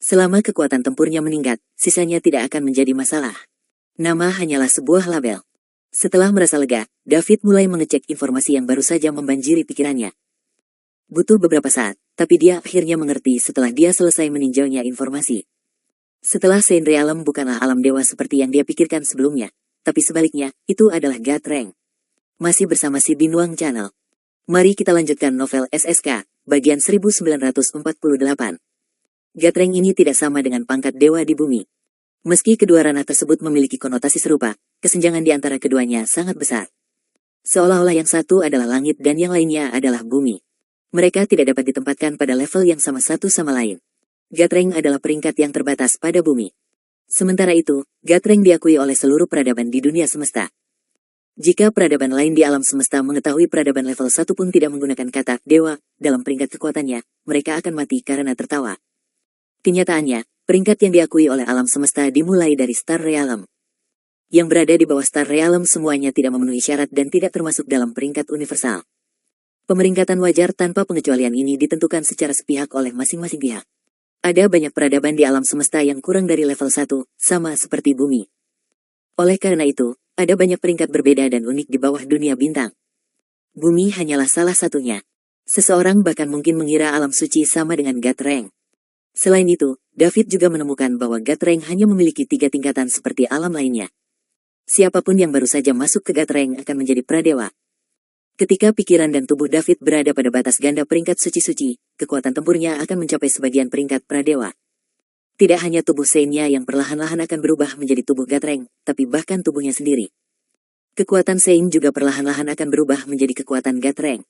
Selama kekuatan tempurnya meningkat, sisanya tidak akan menjadi masalah. Nama hanyalah sebuah label. Setelah merasa lega, David mulai mengecek informasi yang baru saja membanjiri pikirannya. Butuh beberapa saat, tapi dia akhirnya mengerti setelah dia selesai meninjaunya informasi. Setelah Saint Realm bukanlah alam dewa seperti yang dia pikirkan sebelumnya, tapi sebaliknya, itu adalah God Rank. Masih bersama si Binuang Channel. Mari kita lanjutkan novel SSK, bagian 1948. God Rank ini tidak sama dengan pangkat dewa di bumi. Meski kedua ranah tersebut memiliki konotasi serupa, kesenjangan di antara keduanya sangat besar. Seolah-olah yang satu adalah langit dan yang lainnya adalah bumi. Mereka tidak dapat ditempatkan pada level yang sama satu sama lain. God Rank adalah peringkat yang terbatas pada bumi. Sementara itu, God Rank diakui oleh seluruh peradaban di dunia semesta. Jika peradaban lain di alam semesta mengetahui peradaban level 1 pun tidak menggunakan kata dewa dalam peringkat kekuatannya, mereka akan mati karena tertawa. Kenyataannya, peringkat yang diakui oleh alam semesta dimulai dari Star Realm. Yang berada di bawah Star Realm semuanya tidak memenuhi syarat dan tidak termasuk dalam peringkat universal. Pemeringkatan wajar tanpa pengecualian ini ditentukan secara sepihak oleh masing-masing pihak. Ada banyak peradaban di alam semesta yang kurang dari level 1, sama seperti bumi. Oleh karena itu, ada banyak peringkat berbeda dan unik di bawah dunia bintang. Bumi hanyalah salah satunya. Seseorang bahkan mungkin mengira alam suci sama dengan God Rank. Selain itu, David juga menemukan bahwa God Rank hanya memiliki 3 tingkatan seperti alam lainnya. Siapapun yang baru saja masuk ke God Rank akan menjadi pradewa. Ketika pikiran dan tubuh David berada pada batas ganda peringkat suci-suci, kekuatan tempurnya akan mencapai sebagian peringkat pradewa. Tidak hanya tubuh Saint-nya yang perlahan-lahan akan berubah menjadi tubuh God Rank, tapi bahkan tubuhnya sendiri. Kekuatan Saint juga perlahan-lahan akan berubah menjadi kekuatan God Rank.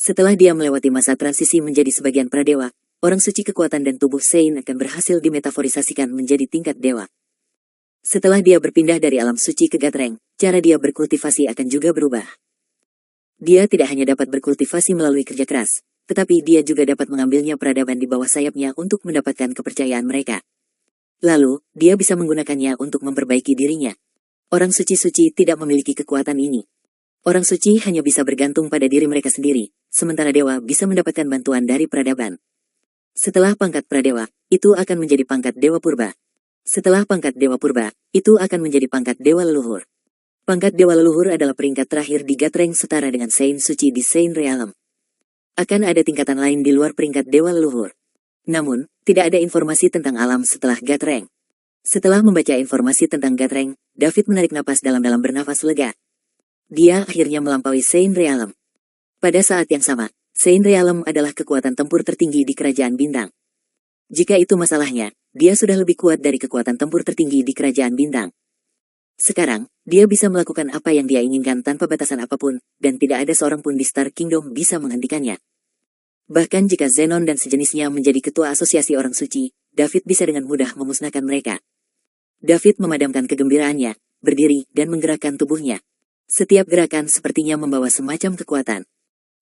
Setelah dia melewati masa transisi menjadi sebagian pradewa, orang suci kekuatan dan tubuh Saint akan berhasil dimetaforisasikan menjadi tingkat dewa. Setelah dia berpindah dari alam suci ke God Rank, cara dia berkultivasi akan juga berubah. Dia tidak hanya dapat berkultivasi melalui kerja keras, tetapi dia juga dapat mengambilnya peradaban di bawah sayapnya untuk mendapatkan kepercayaan mereka. Lalu, dia bisa menggunakannya untuk memperbaiki dirinya. Orang suci-suci tidak memiliki kekuatan ini. Orang suci hanya bisa bergantung pada diri mereka sendiri, sementara dewa bisa mendapatkan bantuan dari peradaban. Setelah pangkat pradewa, itu akan menjadi pangkat dewa purba. Setelah pangkat dewa purba, itu akan menjadi pangkat dewa leluhur. Pangkat dewa leluhur adalah peringkat terakhir di God Rank setara dengan Saint suci di Saint Realm. Akan ada tingkatan lain di luar peringkat dewa leluhur. Namun, tidak ada informasi tentang alam setelah God Rank. Setelah membaca informasi tentang God Rank, David menarik napas dalam-dalam bernafas lega. Dia akhirnya melampaui Saint Realm. Pada saat yang sama, Saint Realm adalah kekuatan tempur tertinggi di kerajaan bintang. Jika itu masalahnya, dia sudah lebih kuat dari kekuatan tempur tertinggi di kerajaan bintang. Sekarang, dia bisa melakukan apa yang dia inginkan tanpa batasan apapun, dan tidak ada seorang pun di Star Kingdom bisa menghentikannya. Bahkan jika Zenon dan sejenisnya menjadi ketua asosiasi orang suci, David bisa dengan mudah memusnahkan mereka. David memadamkan kegembiraannya, berdiri, dan menggerakkan tubuhnya. Setiap gerakan sepertinya membawa semacam kekuatan.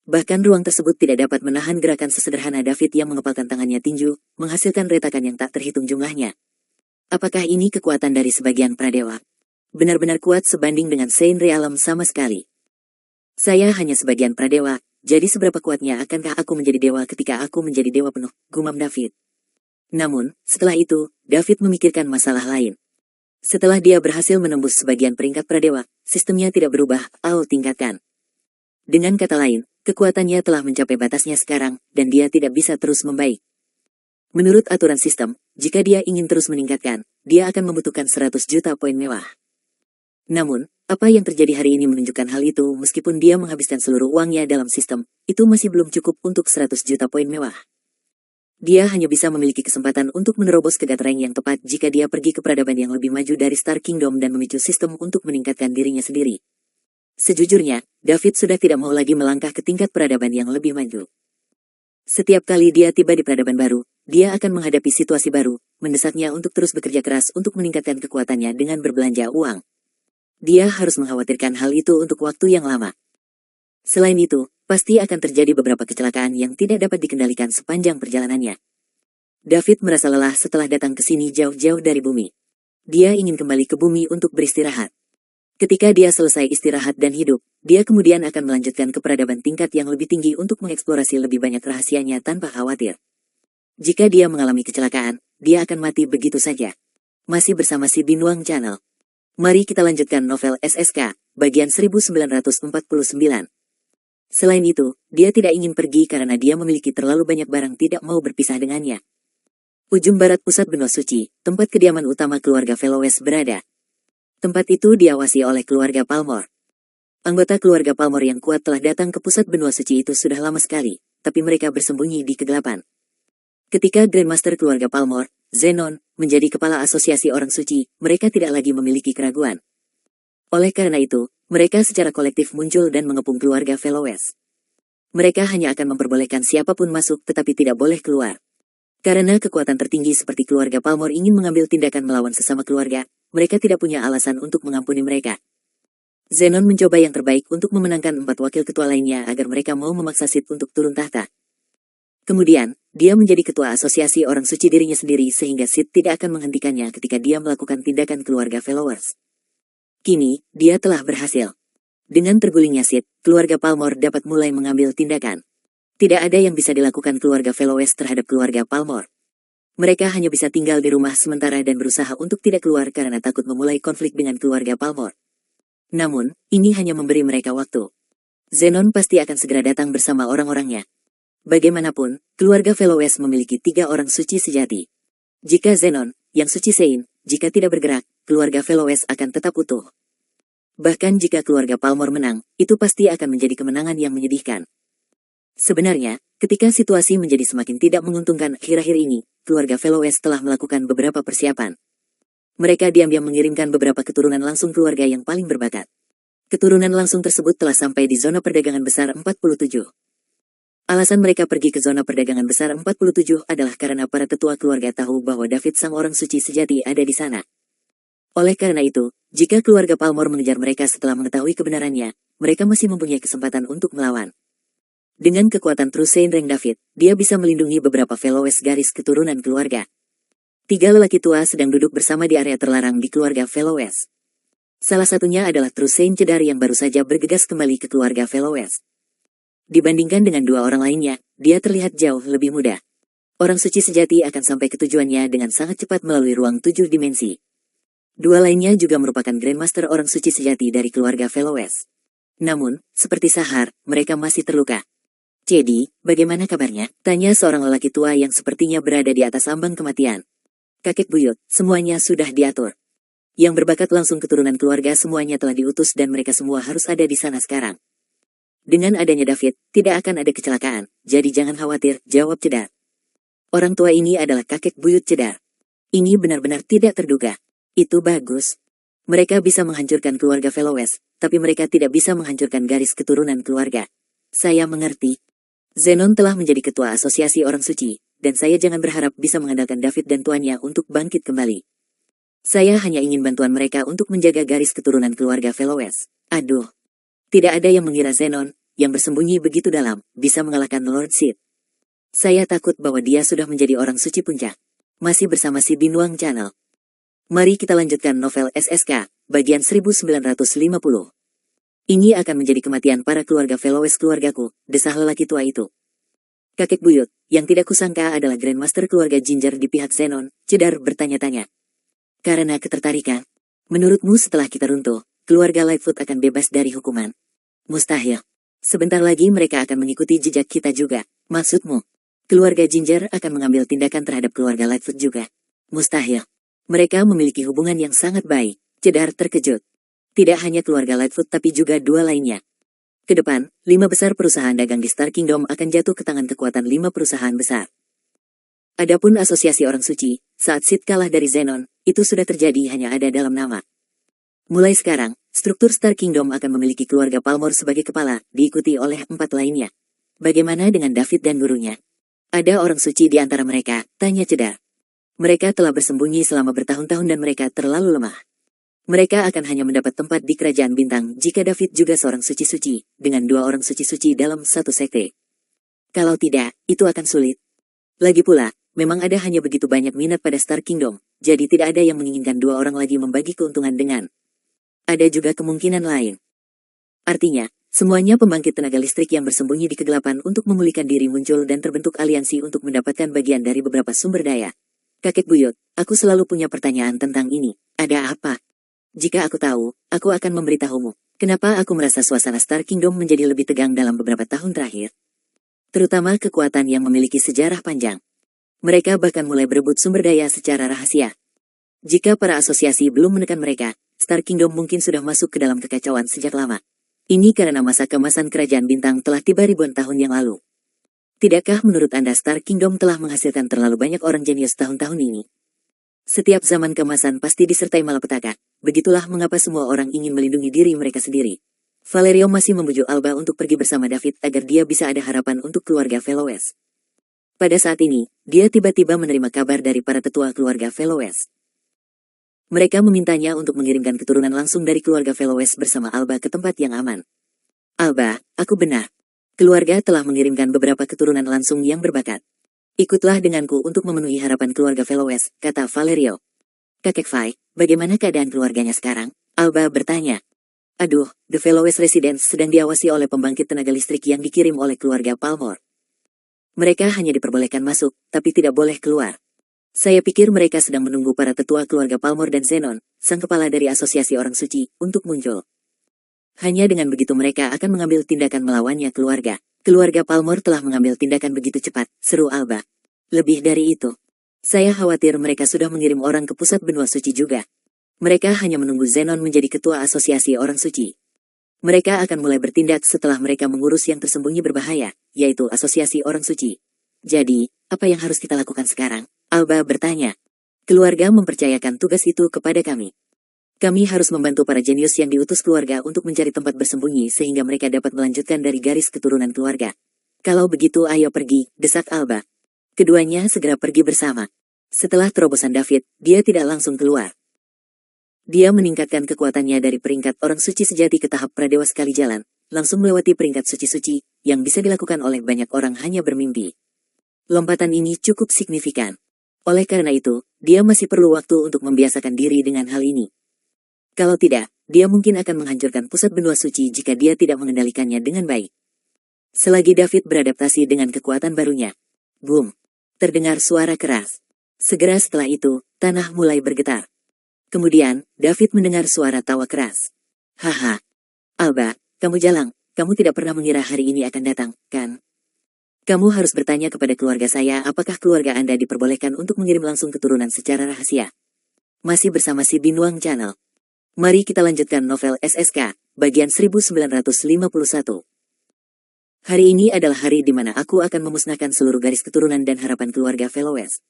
Bahkan ruang tersebut tidak dapat menahan gerakan sesederhana David yang mengepalkan tangannya tinju, menghasilkan retakan yang tak terhitung jumlahnya. Apakah ini kekuatan dari sebagian pradewa? Benar-benar kuat sebanding dengan Saint Realm sama sekali. Saya hanya sebagian pradewa, jadi seberapa kuatnya akankah aku menjadi dewa ketika aku menjadi dewa penuh, gumam David. Namun, setelah itu, David memikirkan masalah lain. Setelah dia berhasil menembus sebagian peringkat pradewa, sistemnya tidak berubah, tingkatkan. Dengan kata lain, kekuatannya telah mencapai batasnya sekarang, dan dia tidak bisa terus membaik. Menurut aturan sistem, jika dia ingin terus meningkatkan, dia akan membutuhkan 100 juta poin mewah. Namun, apa yang terjadi hari ini menunjukkan hal itu meskipun dia menghabiskan seluruh uangnya dalam sistem, itu masih belum cukup untuk 100 juta poin mewah. Dia hanya bisa memiliki kesempatan untuk menerobos ke rank yang tepat jika dia pergi ke peradaban yang lebih maju dari Star Kingdom dan memicu sistem untuk meningkatkan dirinya sendiri. Sejujurnya, David sudah tidak mau lagi melangkah ke tingkat peradaban yang lebih maju. Setiap kali dia tiba di peradaban baru, dia akan menghadapi situasi baru, mendesaknya untuk terus bekerja keras untuk meningkatkan kekuatannya dengan berbelanja uang. Dia harus mengkhawatirkan hal itu untuk waktu yang lama. Selain itu, pasti akan terjadi beberapa kecelakaan yang tidak dapat dikendalikan sepanjang perjalanannya. David merasa lelah setelah datang ke sini jauh-jauh dari bumi. Dia ingin kembali ke bumi untuk beristirahat. Ketika dia selesai istirahat dan hidup, dia kemudian akan melanjutkan ke peradaban tingkat yang lebih tinggi untuk mengeksplorasi lebih banyak rahasianya tanpa khawatir. Jika dia mengalami kecelakaan, dia akan mati begitu saja. Masih bersama si Binuang Channel. Mari kita lanjutkan novel SSK, bagian 1949. Selain itu, dia tidak ingin pergi karena dia memiliki terlalu banyak barang tidak mau berpisah dengannya. Ujung barat pusat benua suci, tempat kediaman utama keluarga Velowes berada. Tempat itu diawasi oleh keluarga Palmor. Anggota keluarga Palmor yang kuat telah datang ke pusat benua suci itu sudah lama sekali, tapi mereka bersembunyi di kegelapan. Ketika Grandmaster keluarga Palmor, Zenon, menjadi kepala asosiasi orang suci, mereka tidak lagi memiliki keraguan. Oleh karena itu, mereka secara kolektif muncul dan mengepung keluarga Velowes. Mereka hanya akan memperbolehkan siapapun masuk tetapi tidak boleh keluar. Karena kekuatan tertinggi seperti keluarga Palmor ingin mengambil tindakan melawan sesama keluarga, mereka tidak punya alasan untuk mengampuni mereka. Zenon mencoba yang terbaik untuk memenangkan 4 wakil ketua lainnya agar mereka mau memaksa Sid untuk turun tahta. Kemudian, dia menjadi ketua asosiasi orang suci dirinya sendiri sehingga Sid tidak akan menghentikannya ketika dia melakukan tindakan keluarga Velowes. Kini, dia telah berhasil. Dengan tergulingnya Sid, keluarga Palmor dapat mulai mengambil tindakan. Tidak ada yang bisa dilakukan keluarga Velowes terhadap keluarga Palmor. Mereka hanya bisa tinggal di rumah sementara dan berusaha untuk tidak keluar karena takut memulai konflik dengan keluarga Palmor. Namun, ini hanya memberi mereka waktu. Zenon pasti akan segera datang bersama orang-orangnya. Bagaimanapun, keluarga Velowes memiliki 3 orang suci sejati. Jika Zenon, yang suci Sein, jika tidak bergerak, keluarga Velowes akan tetap utuh. Bahkan jika keluarga Palmor menang, itu pasti akan menjadi kemenangan yang menyedihkan. Sebenarnya, ketika situasi menjadi semakin tidak menguntungkan akhir-akhir ini, keluarga Velowes telah melakukan beberapa persiapan. Mereka diam-diam mengirimkan beberapa keturunan langsung keluarga yang paling berbakat. Keturunan langsung tersebut telah sampai di zona perdagangan besar 47. Alasan mereka pergi ke zona perdagangan besar 47 adalah karena para tetua keluarga tahu bahwa David sang orang suci sejati ada di sana. Oleh karena itu, jika keluarga Palmor mengejar mereka setelah mengetahui kebenarannya, mereka masih mempunyai kesempatan untuk melawan. Dengan kekuatan True Saint Rank David, dia bisa melindungi beberapa Velowes garis keturunan keluarga. 3 lelaki tua sedang duduk bersama di area terlarang di keluarga Velowes. Salah satunya adalah True Saint Cedar yang baru saja bergegas kembali ke keluarga Velowes. Dibandingkan dengan 2 orang lainnya, dia terlihat jauh lebih muda. Orang suci sejati akan sampai ke tujuannya dengan sangat cepat melalui ruang 7 dimensi. 2 lainnya juga merupakan Grandmaster orang suci sejati dari keluarga Velowes. Namun, seperti Sahar, mereka masih terluka. Jadi, bagaimana kabarnya? Tanya seorang lelaki tua yang sepertinya berada di atas ambang kematian. Kakek buyut, semuanya sudah diatur. Yang berbakat langsung keturunan keluarga semuanya telah diutus dan mereka semua harus ada di sana sekarang. Dengan adanya David, tidak akan ada kecelakaan, jadi jangan khawatir, jawab Cedar. Orang tua ini adalah kakek buyut Cedar. Ini benar-benar tidak terduga. Itu bagus. Mereka bisa menghancurkan keluarga Veloes, tapi mereka tidak bisa menghancurkan garis keturunan keluarga. Saya mengerti. Zenon telah menjadi ketua asosiasi orang suci, dan saya jangan berharap bisa mengandalkan David dan tuannya untuk bangkit kembali. Saya hanya ingin bantuan mereka untuk menjaga garis keturunan keluarga Veloes. Aduh. Tidak ada yang mengira Zenon, yang bersembunyi begitu dalam, bisa mengalahkan Lord Sid. Saya takut bahwa dia sudah menjadi orang suci puncak. Masih bersama si Binuang Channel. Mari kita lanjutkan novel SSK, bagian 1950. Ini akan menjadi kematian para keluarga Veloes keluargaku, desah lelaki tua itu. Kakek buyut, yang tidak kusangka adalah Grandmaster keluarga Ginger di pihak Zenon, Cedar bertanya-tanya. Karena ketertarikan. Menurutmu setelah kita runtuh, keluarga Lightfoot akan bebas dari hukuman? Mustahil. Sebentar lagi mereka akan mengikuti jejak kita juga. Maksudmu, keluarga Ginger akan mengambil tindakan terhadap keluarga Lightfoot juga? Mustahil. Mereka memiliki hubungan yang sangat baik. Cedar terkejut. Tidak hanya keluarga Lightfoot tapi juga dua lainnya. Kedepan, 5 besar perusahaan dagang di Star Kingdom akan jatuh ke tangan kekuatan 5 perusahaan besar. Adapun asosiasi orang suci, saat Sid kalah dari Zenon, itu sudah terjadi hanya ada dalam nama. Mulai sekarang, struktur Star Kingdom akan memiliki keluarga Palmore sebagai kepala, diikuti oleh 4 lainnya. Bagaimana dengan David dan gurunya? Ada orang suci di antara mereka, tanya Cedar. Mereka telah bersembunyi selama bertahun-tahun dan mereka terlalu lemah. Mereka akan hanya mendapat tempat di kerajaan bintang jika David juga seorang suci-suci, dengan 2 orang suci-suci dalam satu sekte. Kalau tidak, itu akan sulit. Lagi pula, memang ada hanya begitu banyak minat pada Star Kingdom, jadi tidak ada yang menginginkan 2 orang lagi membagi keuntungan dengan. Ada juga kemungkinan lain. Artinya, semuanya pembangkit tenaga listrik yang bersembunyi di kegelapan untuk memulihkan diri muncul dan terbentuk aliansi untuk mendapatkan bagian dari beberapa sumber daya. Kakek buyut, aku selalu punya pertanyaan tentang ini. Ada apa? Jika aku tahu, aku akan memberitahumu. Kenapa aku merasa suasana Star Kingdom menjadi lebih tegang dalam beberapa tahun terakhir? Terutama kekuatan yang memiliki sejarah panjang. Mereka bahkan mulai berebut sumber daya secara rahasia. Jika para asosiasi belum menekan mereka, Star Kingdom mungkin sudah masuk ke dalam kekacauan sejak lama. Ini karena masa keemasan kerajaan bintang telah tiba ribuan tahun yang lalu. Tidakkah menurut Anda Star Kingdom telah menghasilkan terlalu banyak orang jenius tahun-tahun ini? Setiap zaman keemasan pasti disertai malapetaka. Begitulah mengapa semua orang ingin melindungi diri mereka sendiri. Valerio masih membujuk Alba untuk pergi bersama David agar dia bisa ada harapan untuk keluarga Veloes. Pada saat ini, dia tiba-tiba menerima kabar dari para tetua keluarga Veloes. Mereka memintanya untuk mengirimkan keturunan langsung dari keluarga Veloes bersama Alba ke tempat yang aman. Alba, aku benar. Keluarga telah mengirimkan beberapa keturunan langsung yang berbakat. Ikutlah denganku untuk memenuhi harapan keluarga Veloes, kata Valerio. Kakek Fai, bagaimana keadaan keluarganya sekarang? Alba bertanya. Aduh, The Veloes Residence sedang diawasi oleh pembangkit tenaga listrik yang dikirim oleh keluarga Palmore. Mereka hanya diperbolehkan masuk, tapi tidak boleh keluar. Saya pikir mereka sedang menunggu para tetua keluarga Palmore dan Zenon, sang kepala dari asosiasi orang suci, untuk muncul. Hanya dengan begitu mereka akan mengambil tindakan melawannya keluarga. Keluarga Palmore telah mengambil tindakan begitu cepat, seru Alba. Lebih dari itu, saya khawatir mereka sudah mengirim orang ke pusat benua suci juga. Mereka hanya menunggu Zenon menjadi ketua asosiasi orang suci. Mereka akan mulai bertindak setelah mereka mengurus yang tersembunyi berbahaya, yaitu asosiasi orang suci. Jadi, apa yang harus kita lakukan sekarang? Alba bertanya. Keluarga mempercayakan tugas itu kepada kami. Kami harus membantu para jenius yang diutus keluarga untuk mencari tempat bersembunyi sehingga mereka dapat melanjutkan dari garis keturunan keluarga. Kalau begitu ayo pergi, desak Alba. Keduanya segera pergi bersama. Setelah terobosan David, dia tidak langsung keluar. Dia meningkatkan kekuatannya dari peringkat orang suci sejati ke tahap pradewa sekali jalan, langsung melewati peringkat suci-suci, yang bisa dilakukan oleh banyak orang hanya bermimpi. Lompatan ini cukup signifikan. Oleh karena itu, dia masih perlu waktu untuk membiasakan diri dengan hal ini. Kalau tidak, dia mungkin akan menghancurkan pusat benua suci jika dia tidak mengendalikannya dengan baik. Selagi David beradaptasi dengan kekuatan barunya. Boom! Terdengar suara keras. Segera setelah itu, tanah mulai bergetar. Kemudian, David mendengar suara tawa keras. Haha. Alba, kamu jalang. Kamu tidak pernah mengira hari ini akan datang, kan? Kamu harus bertanya kepada keluarga saya apakah keluarga Anda diperbolehkan untuk mengirim langsung keturunan secara rahasia. Masih bersama si Binuang Channel. Mari kita lanjutkan novel SSK, bagian 1951. Hari ini adalah hari di mana aku akan memusnahkan seluruh garis keturunan dan harapan keluarga Veloes.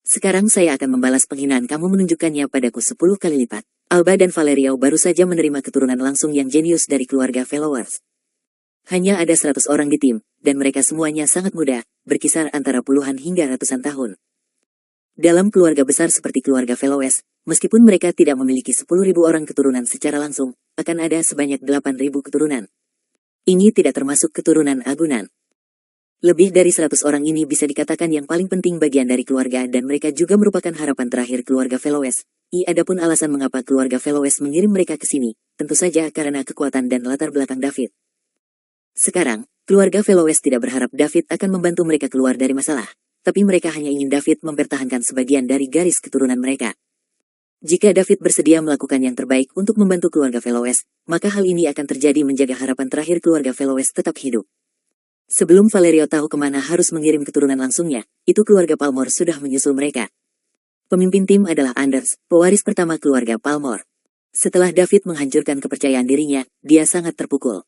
Sekarang saya akan membalas penghinaan kamu menunjukkannya padaku 10 kali lipat. Alba dan Valerio baru saja menerima keturunan langsung yang jenius dari keluarga followers. Hanya ada 100 orang di tim, dan mereka semuanya sangat muda, berkisar antara puluhan hingga ratusan tahun. Dalam keluarga besar seperti keluarga followers, meskipun mereka tidak memiliki 10.000 orang keturunan secara langsung, akan ada sebanyak 8.000 keturunan. Ini tidak termasuk keturunan agunan. Lebih dari 100 orang ini bisa dikatakan yang paling penting bagian dari keluarga dan mereka juga merupakan harapan terakhir keluarga followers. Adapun alasan mengapa keluarga followers mengirim mereka ke sini, tentu saja karena kekuatan dan latar belakang David. Sekarang, keluarga followers tidak berharap David akan membantu mereka keluar dari masalah, tapi mereka hanya ingin David mempertahankan sebagian dari garis keturunan mereka. Jika David bersedia melakukan yang terbaik untuk membantu keluarga followers, maka hal ini akan terjadi menjaga harapan terakhir keluarga followers tetap hidup. Sebelum Valerio tahu kemana harus mengirim keturunan langsungnya, itu keluarga Palmer sudah menyusul mereka. Pemimpin tim adalah Anders, pewaris pertama keluarga Palmer. Setelah David menghancurkan kepercayaan dirinya, dia sangat terpukul.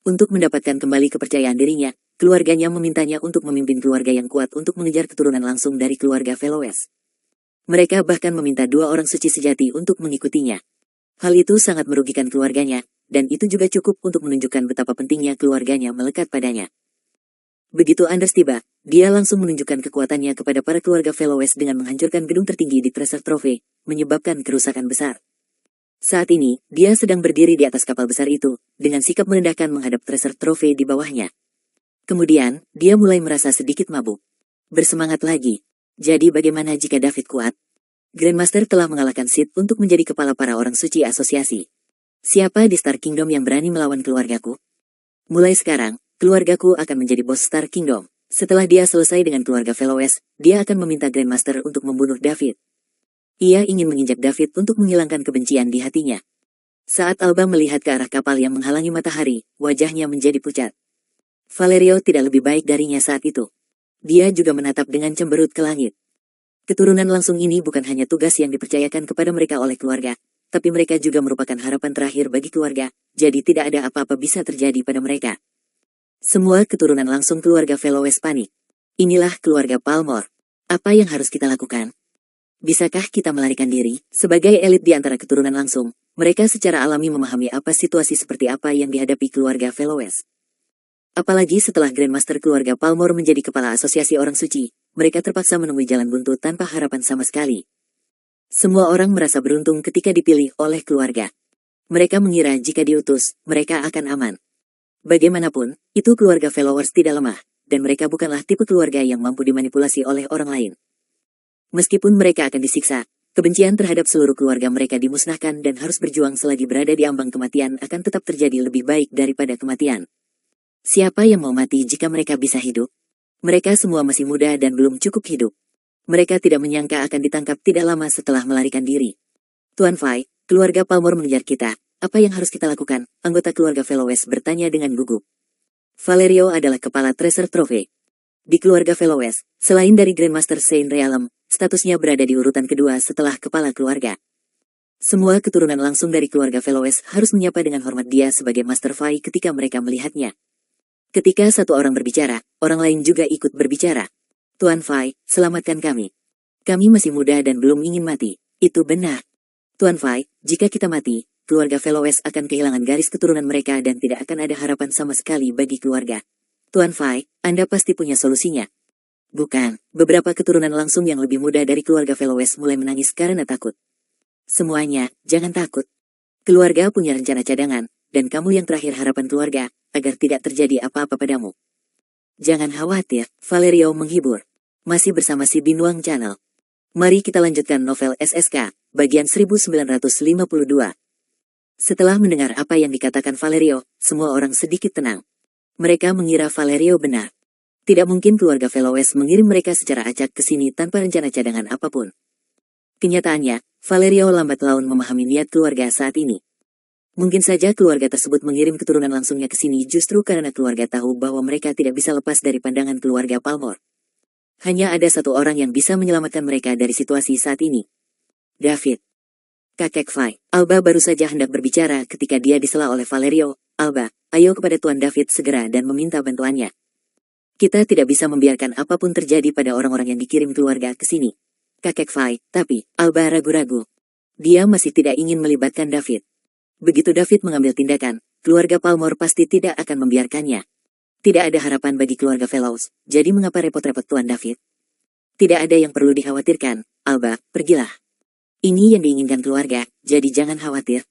Untuk mendapatkan kembali kepercayaan dirinya, keluarganya memintanya untuk memimpin keluarga yang kuat untuk mengejar keturunan langsung dari keluarga followers. Mereka bahkan meminta 2 orang suci sejati untuk mengikutinya. Hal itu sangat merugikan keluarganya, dan itu juga cukup untuk menunjukkan betapa pentingnya keluarganya melekat padanya. Begitu Anders tiba, dia langsung menunjukkan kekuatannya kepada para keluarga followers dengan menghancurkan gedung tertinggi di Treasure Trove, menyebabkan kerusakan besar. Saat ini, dia sedang berdiri di atas kapal besar itu, dengan sikap merendahkan menghadap Treasure Trove di bawahnya. Kemudian, dia mulai merasa sedikit mabuk. Bersemangat lagi. Jadi bagaimana jika David kuat? Grandmaster telah mengalahkan Sid untuk menjadi kepala para orang suci asosiasi. Siapa di Star Kingdom yang berani melawan keluargaku? Mulai sekarang, keluargaku akan menjadi bos Star Kingdom. Setelah dia selesai dengan keluarga followers, dia akan meminta Grandmaster untuk membunuh David. Ia ingin menginjak David untuk menghilangkan kebencian di hatinya. Saat Alba melihat ke arah kapal yang menghalangi matahari, wajahnya menjadi pucat. Valerio tidak lebih baik darinya saat itu. Dia juga menatap dengan cemberut ke langit. Keturunan langsung ini bukan hanya tugas yang dipercayakan kepada mereka oleh keluarga, tapi mereka juga merupakan harapan terakhir bagi keluarga, jadi tidak ada apa-apa bisa terjadi pada mereka. Semua keturunan langsung keluarga followers panik. Inilah keluarga Palmer. Apa yang harus kita lakukan? Bisakah kita melarikan diri? Sebagai elit di antara keturunan langsung, mereka secara alami memahami apa situasi seperti apa yang dihadapi keluarga followers. Apalagi setelah Grandmaster keluarga Palmer menjadi kepala asosiasi orang suci, mereka terpaksa menemui jalan buntu tanpa harapan sama sekali. Semua orang merasa beruntung ketika dipilih oleh keluarga. Mereka mengira jika diutus, mereka akan aman. Bagaimanapun, itu keluarga followers tidak lemah, dan mereka bukanlah tipe keluarga yang mampu dimanipulasi oleh orang lain. Meskipun mereka akan disiksa, kebencian terhadap seluruh keluarga mereka dimusnahkan dan harus berjuang selagi berada di ambang kematian akan tetap terjadi lebih baik daripada kematian. Siapa yang mau mati jika mereka bisa hidup? Mereka semua masih muda dan belum cukup hidup. Mereka tidak menyangka akan ditangkap tidak lama setelah melarikan diri. Tuan Fai, keluarga Palmer mengejar kita. Apa yang harus kita lakukan? Anggota keluarga followers bertanya dengan gugup. Valerio adalah kepala Treasure Trove. Di keluarga followers, selain dari Grandmaster Saint Realm, statusnya berada di urutan kedua setelah kepala keluarga. Semua keturunan langsung dari keluarga followers harus menyapa dengan hormat dia sebagai Master Fai ketika mereka melihatnya. Ketika satu orang berbicara, orang lain juga ikut berbicara. Tuan Fai, selamatkan kami. Kami masih muda dan belum ingin mati. Itu benar. Tuan Fai, jika kita mati, keluarga followers akan kehilangan garis keturunan mereka dan tidak akan ada harapan sama sekali bagi keluarga. Tuan Fai, Anda pasti punya solusinya. Bukan, beberapa keturunan langsung yang lebih muda dari keluarga followers mulai menangis karena takut. Semuanya, jangan takut. Keluarga punya rencana cadangan, dan kamu yang terakhir harapan keluarga, agar tidak terjadi apa-apa padamu. Jangan khawatir, Valerio menghibur. Masih bersama si Binuang Channel. Mari kita lanjutkan novel SSK, bagian 1952. Setelah mendengar apa yang dikatakan Valerio, semua orang sedikit tenang. Mereka mengira Valerio benar. Tidak mungkin keluarga followers mengirim mereka secara acak ke sini tanpa rencana cadangan apapun. Kenyataannya, Valerio lambat laun memahami niat keluarga saat ini. Mungkin saja keluarga tersebut mengirim keturunan langsungnya ke sini justru karena keluarga tahu bahwa mereka tidak bisa lepas dari pandangan keluarga Palmer. Hanya ada satu orang yang bisa menyelamatkan mereka dari situasi saat ini. David. Kakek Fai. Alba baru saja hendak berbicara ketika dia disela oleh Valerio. Alba, ayo kepada Tuan David segera dan meminta bantuannya. Kita tidak bisa membiarkan apapun terjadi pada orang-orang yang dikirim keluarga ke sini. Kakek Fai, tapi, Alba ragu-ragu. Dia masih tidak ingin melibatkan David. Begitu David mengambil tindakan, keluarga Palmer pasti tidak akan membiarkannya. Tidak ada harapan bagi keluarga Fellows, jadi mengapa repot-repot Tuan David? Tidak ada yang perlu dikhawatirkan, Alba, pergilah. Ini yang diinginkan keluarga, jadi jangan khawatir.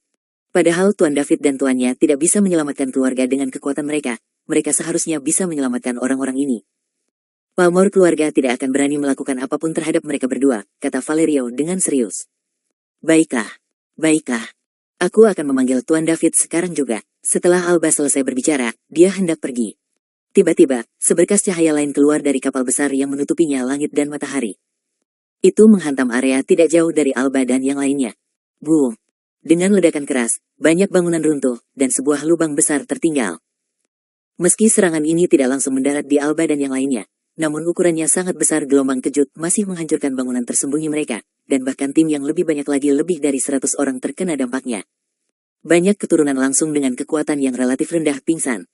Padahal Tuan David dan tuannya tidak bisa menyelamatkan keluarga dengan kekuatan mereka seharusnya bisa menyelamatkan orang-orang ini. Palmer keluarga tidak akan berani melakukan apapun terhadap mereka berdua, kata Valerio dengan serius. Baiklah, baiklah. Aku akan memanggil Tuan David sekarang juga. Setelah Alba selesai berbicara, dia hendak pergi. Tiba-tiba, seberkas cahaya lain keluar dari kapal besar yang menutupinya langit dan matahari. Itu menghantam area tidak jauh dari Alba dan yang lainnya. Boom! Dengan ledakan keras, banyak bangunan runtuh, dan sebuah lubang besar tertinggal. Meski serangan ini tidak langsung mendarat di Alba dan yang lainnya, namun ukurannya sangat besar, gelombang kejut masih menghancurkan bangunan tersembunyi mereka, dan bahkan tim yang lebih banyak lagi, lebih dari 100 orang terkena dampaknya. Banyak keturunan langsung dengan kekuatan yang relatif rendah pingsan.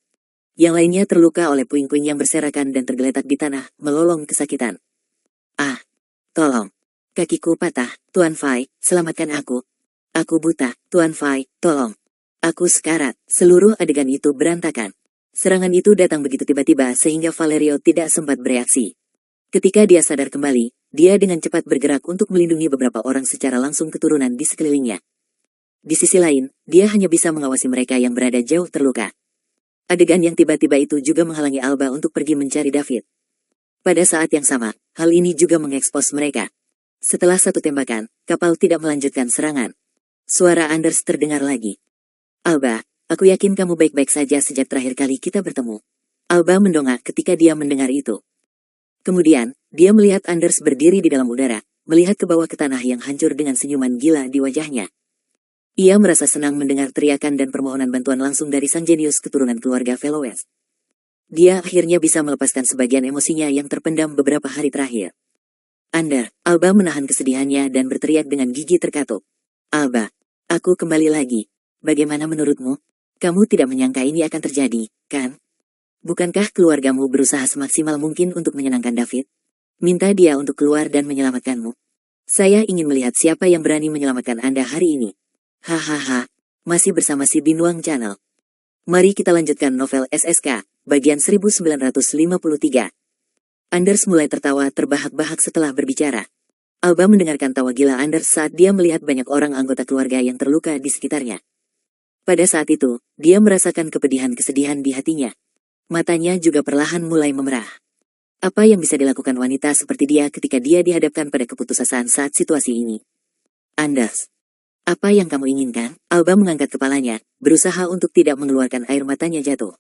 Yang lainnya terluka oleh puing-puing yang berserakan dan tergeletak di tanah, melolong kesakitan. Ah, tolong. Kakiku patah, Tuan Fai, selamatkan aku. Aku buta, Tuan Fai, tolong. Aku sekarat. Seluruh adegan itu berantakan. Serangan itu datang begitu tiba-tiba sehingga Valerio tidak sempat bereaksi. Ketika dia sadar kembali, dia dengan cepat bergerak untuk melindungi beberapa orang secara langsung keturunan di sekelilingnya. Di sisi lain, dia hanya bisa mengawasi mereka yang berada jauh terluka. Adegan yang tiba-tiba itu juga menghalangi Alba untuk pergi mencari David. Pada saat yang sama, hal ini juga mengekspos mereka. Setelah satu tembakan, kapal tidak melanjutkan serangan. Suara Anders terdengar lagi. Alba, aku yakin kamu baik-baik saja sejak terakhir kali kita bertemu. Alba mendongak ketika dia mendengar itu. Kemudian, dia melihat Anders berdiri di dalam udara, melihat ke bawah ke tanah yang hancur dengan senyuman gila di wajahnya. Ia merasa senang mendengar teriakan dan permohonan bantuan langsung dari sang jenius keturunan keluarga Fellows. Dia akhirnya bisa melepaskan sebagian emosinya yang terpendam beberapa hari terakhir. Alba menahan kesedihannya dan berteriak dengan gigi terkatuk. Alba, aku kembali lagi. Bagaimana menurutmu? Kamu tidak menyangka ini akan terjadi, kan? Bukankah keluargamu berusaha semaksimal mungkin untuk menyenangkan David? Minta dia untuk keluar dan menyelamatkanmu. Saya ingin melihat siapa yang berani menyelamatkan Anda hari ini. Hahaha, masih bersama si Binuang Channel. Mari kita lanjutkan novel SSK, bagian 1953. Anders mulai tertawa terbahak-bahak setelah berbicara. Alba mendengarkan tawa gila Anders saat dia melihat banyak orang anggota keluarga yang terluka di sekitarnya. Pada saat itu, dia merasakan kesedihan di hatinya. Matanya juga perlahan mulai memerah. Apa yang bisa dilakukan wanita seperti dia ketika dia dihadapkan pada keputusasaan saat situasi ini? Anders, apa yang kamu inginkan? Alba mengangkat kepalanya, berusaha untuk tidak mengeluarkan air matanya jatuh.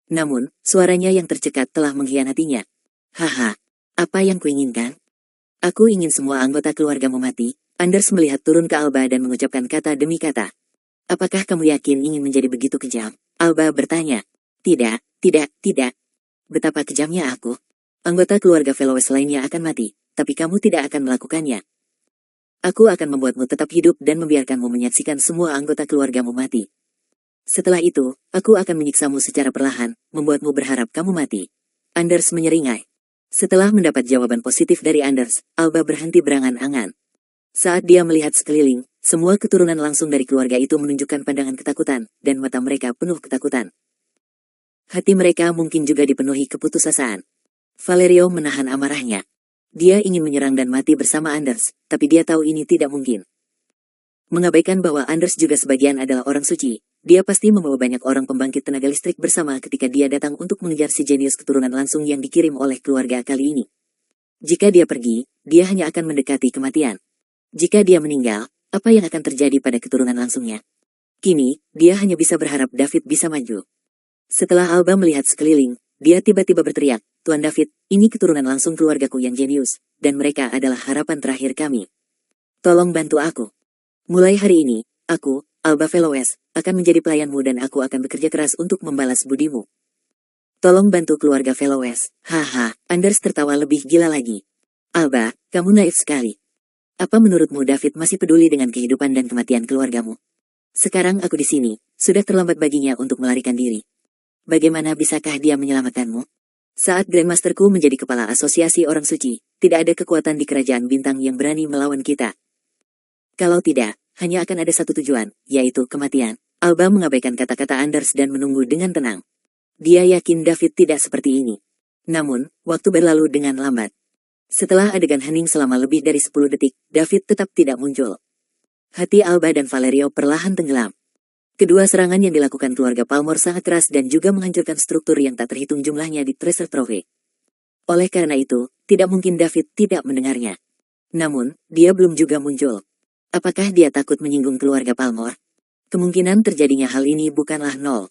Namun, suaranya yang tercekat telah mengkhianatinya. Haha, apa yang kuinginkan? Aku ingin semua anggota keluargamu mati. Anders melihat turun ke Alba dan mengucapkan kata demi kata. Apakah kamu yakin ingin menjadi begitu kejam? Alba bertanya. Tidak. Betapa kejamnya aku. Anggota keluarga Fellows lainnya akan mati, tapi kamu tidak akan melakukannya. Aku akan membuatmu tetap hidup dan membiarkanmu menyaksikan semua anggota keluargamu mati. Setelah itu, aku akan menyiksamu secara perlahan, membuatmu berharap kamu mati. Anders menyeringai. Setelah mendapat jawaban positif dari Anders, Alba berhenti berangan-angan. Saat dia melihat sekeliling, semua keturunan langsung dari keluarga itu menunjukkan pandangan ketakutan, dan mata mereka penuh ketakutan. Hati mereka mungkin juga dipenuhi keputusasaan. Valerio menahan amarahnya. Dia ingin menyerang dan mati bersama Anders, tapi dia tahu ini tidak mungkin. Mengabaikan bahwa Anders juga sebagian adalah orang suci, dia pasti membawa banyak orang pembangkit tenaga listrik bersama ketika dia datang untuk mengejar si jenius keturunan langsung yang dikirim oleh keluarga kali ini. Jika dia pergi, dia hanya akan mendekati kematian. Jika dia meninggal, apa yang akan terjadi pada keturunan langsungnya? Kini, dia hanya bisa berharap David bisa maju. Setelah Alba melihat sekeliling, dia tiba-tiba berteriak, Tuan David, ini keturunan langsung keluargaku yang jenius, dan mereka adalah harapan terakhir kami. Tolong bantu aku. Mulai hari ini, aku, Alba Fellows, akan menjadi pelayanmu dan aku akan bekerja keras untuk membalas budimu. Tolong bantu keluarga Fellows. Haha, Anders tertawa lebih gila lagi. Alba, kamu naif sekali. Apa menurutmu David masih peduli dengan kehidupan dan kematian keluargamu? Sekarang aku di sini, sudah terlambat baginya untuk melarikan diri. Bagaimana bisakah dia menyelamatkanmu? Saat Grandmasterku menjadi kepala asosiasi orang suci, tidak ada kekuatan di kerajaan bintang yang berani melawan kita. Kalau tidak, hanya akan ada satu tujuan, yaitu kematian. Alba mengabaikan kata-kata Anders dan menunggu dengan tenang. Dia yakin David tidak seperti ini. Namun, waktu berlalu dengan lambat. Setelah adegan hening selama lebih dari 10 detik, David tetap tidak muncul. Hati Alba dan Valerio perlahan tenggelam. Kedua serangan yang dilakukan keluarga Palmer sangat keras dan juga menghancurkan struktur yang tak terhitung jumlahnya di Treasure Trove. Oleh karena itu, tidak mungkin David tidak mendengarnya. Namun, dia belum juga muncul. Apakah dia takut menyinggung keluarga Palmer? Kemungkinan terjadinya hal ini bukanlah nol.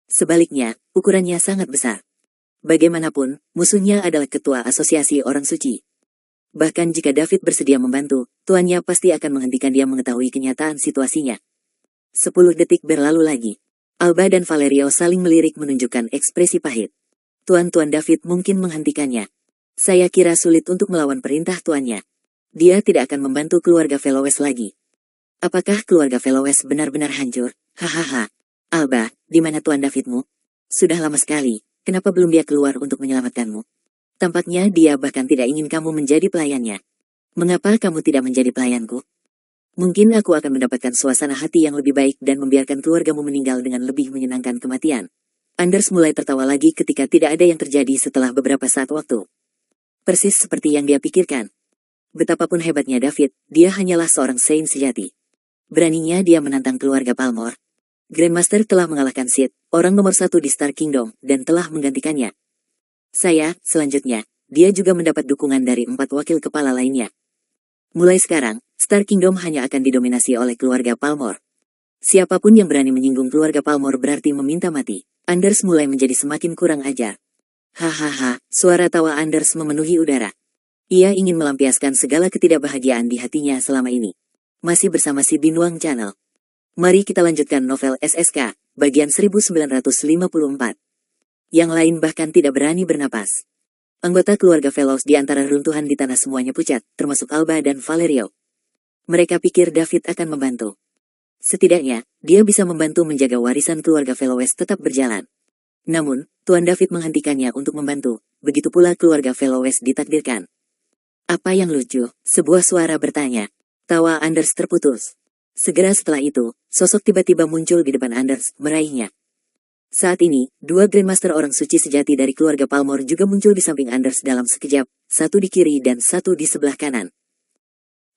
Sebaliknya, ukurannya sangat besar. Bagaimanapun, musuhnya adalah ketua asosiasi orang suci. Bahkan jika David bersedia membantu, tuannya pasti akan menghentikan dia mengetahui kenyataan situasinya. 10 detik berlalu lagi. Alba dan Valerio saling melirik menunjukkan ekspresi pahit. Tuan David mungkin menghentikannya. Saya kira sulit untuk melawan perintah tuannya. Dia tidak akan membantu keluarga Velowes lagi. Apakah keluarga Velowes benar-benar hancur? Hahaha. Alba, di mana Tuan Davidmu? Sudah lama sekali, kenapa belum dia keluar untuk menyelamatkanmu? Tampaknya dia bahkan tidak ingin kamu menjadi pelayannya. Mengapa kamu tidak menjadi pelayanku? Mungkin aku akan mendapatkan suasana hati yang lebih baik dan membiarkan keluargamu meninggal dengan lebih menyenangkan kematian. Anders mulai tertawa lagi ketika tidak ada yang terjadi setelah beberapa saat waktu. Persis seperti yang dia pikirkan. Betapapun hebatnya David, dia hanyalah seorang Saint sejati. Beraninya dia menantang keluarga Palmer. Grandmaster telah mengalahkan Sid, orang nomor 1 di Star Kingdom, dan telah menggantikannya. Selanjutnya, dia juga mendapat dukungan dari 4 wakil kepala lainnya. Mulai sekarang, Star Kingdom hanya akan didominasi oleh keluarga Palmer. Siapapun yang berani menyinggung keluarga Palmer berarti meminta mati. Anders mulai menjadi semakin kurang ajar. Hahaha, suara tawa Anders memenuhi udara. Ia ingin melampiaskan segala ketidakbahagiaan di hatinya selama ini. Masih bersama si Binuang Channel. Mari kita lanjutkan novel SSK, bagian 1954. Yang lain bahkan tidak berani bernapas. Anggota keluarga Velos di antara runtuhan di tanah semuanya pucat, termasuk Alba dan Valerio. Mereka pikir David akan membantu. Setidaknya, dia bisa membantu menjaga warisan keluarga Velowes tetap berjalan. Namun, Tuan David menghentikannya untuk membantu, begitu pula keluarga Velowes ditakdirkan. Apa yang lucu? Sebuah suara bertanya. Tawa Anders terputus. Segera setelah itu, sosok tiba-tiba muncul di depan Anders, meraihnya. Saat ini, 2 Grandmaster orang suci sejati dari keluarga Palmer juga muncul di samping Anders dalam sekejap, satu di kiri dan satu di sebelah kanan.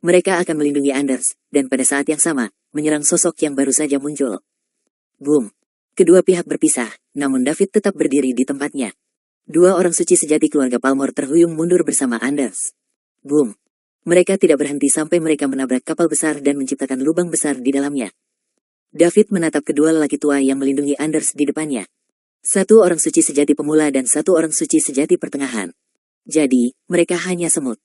Mereka akan melindungi Anders, dan pada saat yang sama, menyerang sosok yang baru saja muncul. Boom! Kedua pihak berpisah, namun David tetap berdiri di tempatnya. 2 orang suci sejati keluarga Palmer terhuyung mundur bersama Anders. Boom! Mereka tidak berhenti sampai mereka menabrak kapal besar dan menciptakan lubang besar di dalamnya. David menatap kedua lelaki tua yang melindungi Anders di depannya. 1 orang suci sejati pemula dan 1 orang suci sejati pertengahan. Jadi, mereka hanya semut.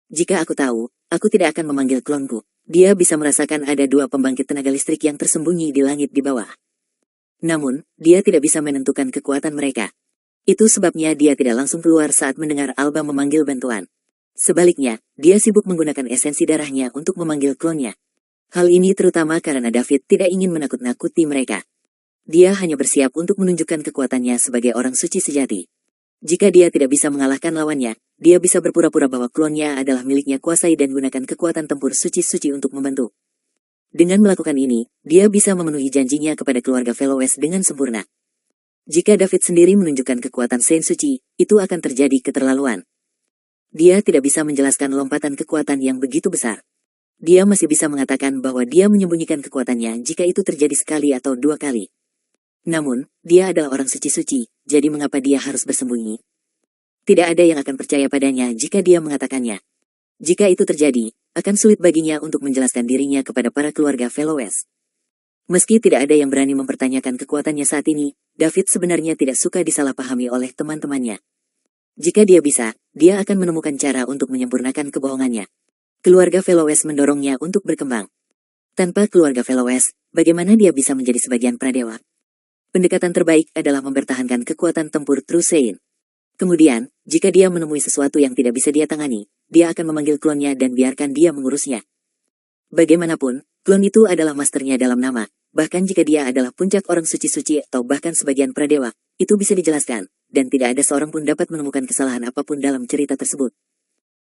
Jika aku tahu, aku tidak akan memanggil klonku. Dia bisa merasakan ada 2 pembangkit tenaga listrik yang tersembunyi di langit di bawah. Namun, dia tidak bisa menentukan kekuatan mereka. Itu sebabnya dia tidak langsung keluar saat mendengar Alba memanggil bantuan. Sebaliknya, dia sibuk menggunakan esensi darahnya untuk memanggil klonnya. Hal ini terutama karena David tidak ingin menakut-nakuti mereka. Dia hanya bersiap untuk menunjukkan kekuatannya sebagai orang suci sejati. Jika dia tidak bisa mengalahkan lawannya, dia bisa berpura-pura bahwa klonnya adalah miliknya kuasai dan gunakan kekuatan tempur suci-suci untuk membantu. Dengan melakukan ini, dia bisa memenuhi janjinya kepada keluarga Velowes dengan sempurna. Jika David sendiri menunjukkan kekuatan Saint Suci, itu akan terjadi keterlaluan. Dia tidak bisa menjelaskan lompatan kekuatan yang begitu besar. Dia masih bisa mengatakan bahwa dia menyembunyikan kekuatannya jika itu terjadi sekali atau 2 kali. Namun, dia adalah orang suci-suci, jadi mengapa dia harus bersembunyi? Tidak ada yang akan percaya padanya jika dia mengatakannya. Jika itu terjadi, akan sulit baginya untuk menjelaskan dirinya kepada para keluarga Velowes. Meski tidak ada yang berani mempertanyakan kekuatannya saat ini, David sebenarnya tidak suka disalahpahami oleh teman-temannya. Jika dia bisa, dia akan menemukan cara untuk menyempurnakan kebohongannya. Keluarga Velowes mendorongnya untuk berkembang. Tanpa keluarga Velowes, bagaimana dia bisa menjadi sebagian pradewa? Pendekatan terbaik adalah mempertahankan kekuatan tempur True Saint. Kemudian, jika dia menemui sesuatu yang tidak bisa dia tangani, dia akan memanggil klonnya dan biarkan dia mengurusnya. Bagaimanapun, klon itu adalah masternya dalam nama, bahkan jika dia adalah puncak orang suci-suci atau bahkan sebagian pradewa, itu bisa dijelaskan, dan tidak ada seorang pun dapat menemukan kesalahan apapun dalam cerita tersebut.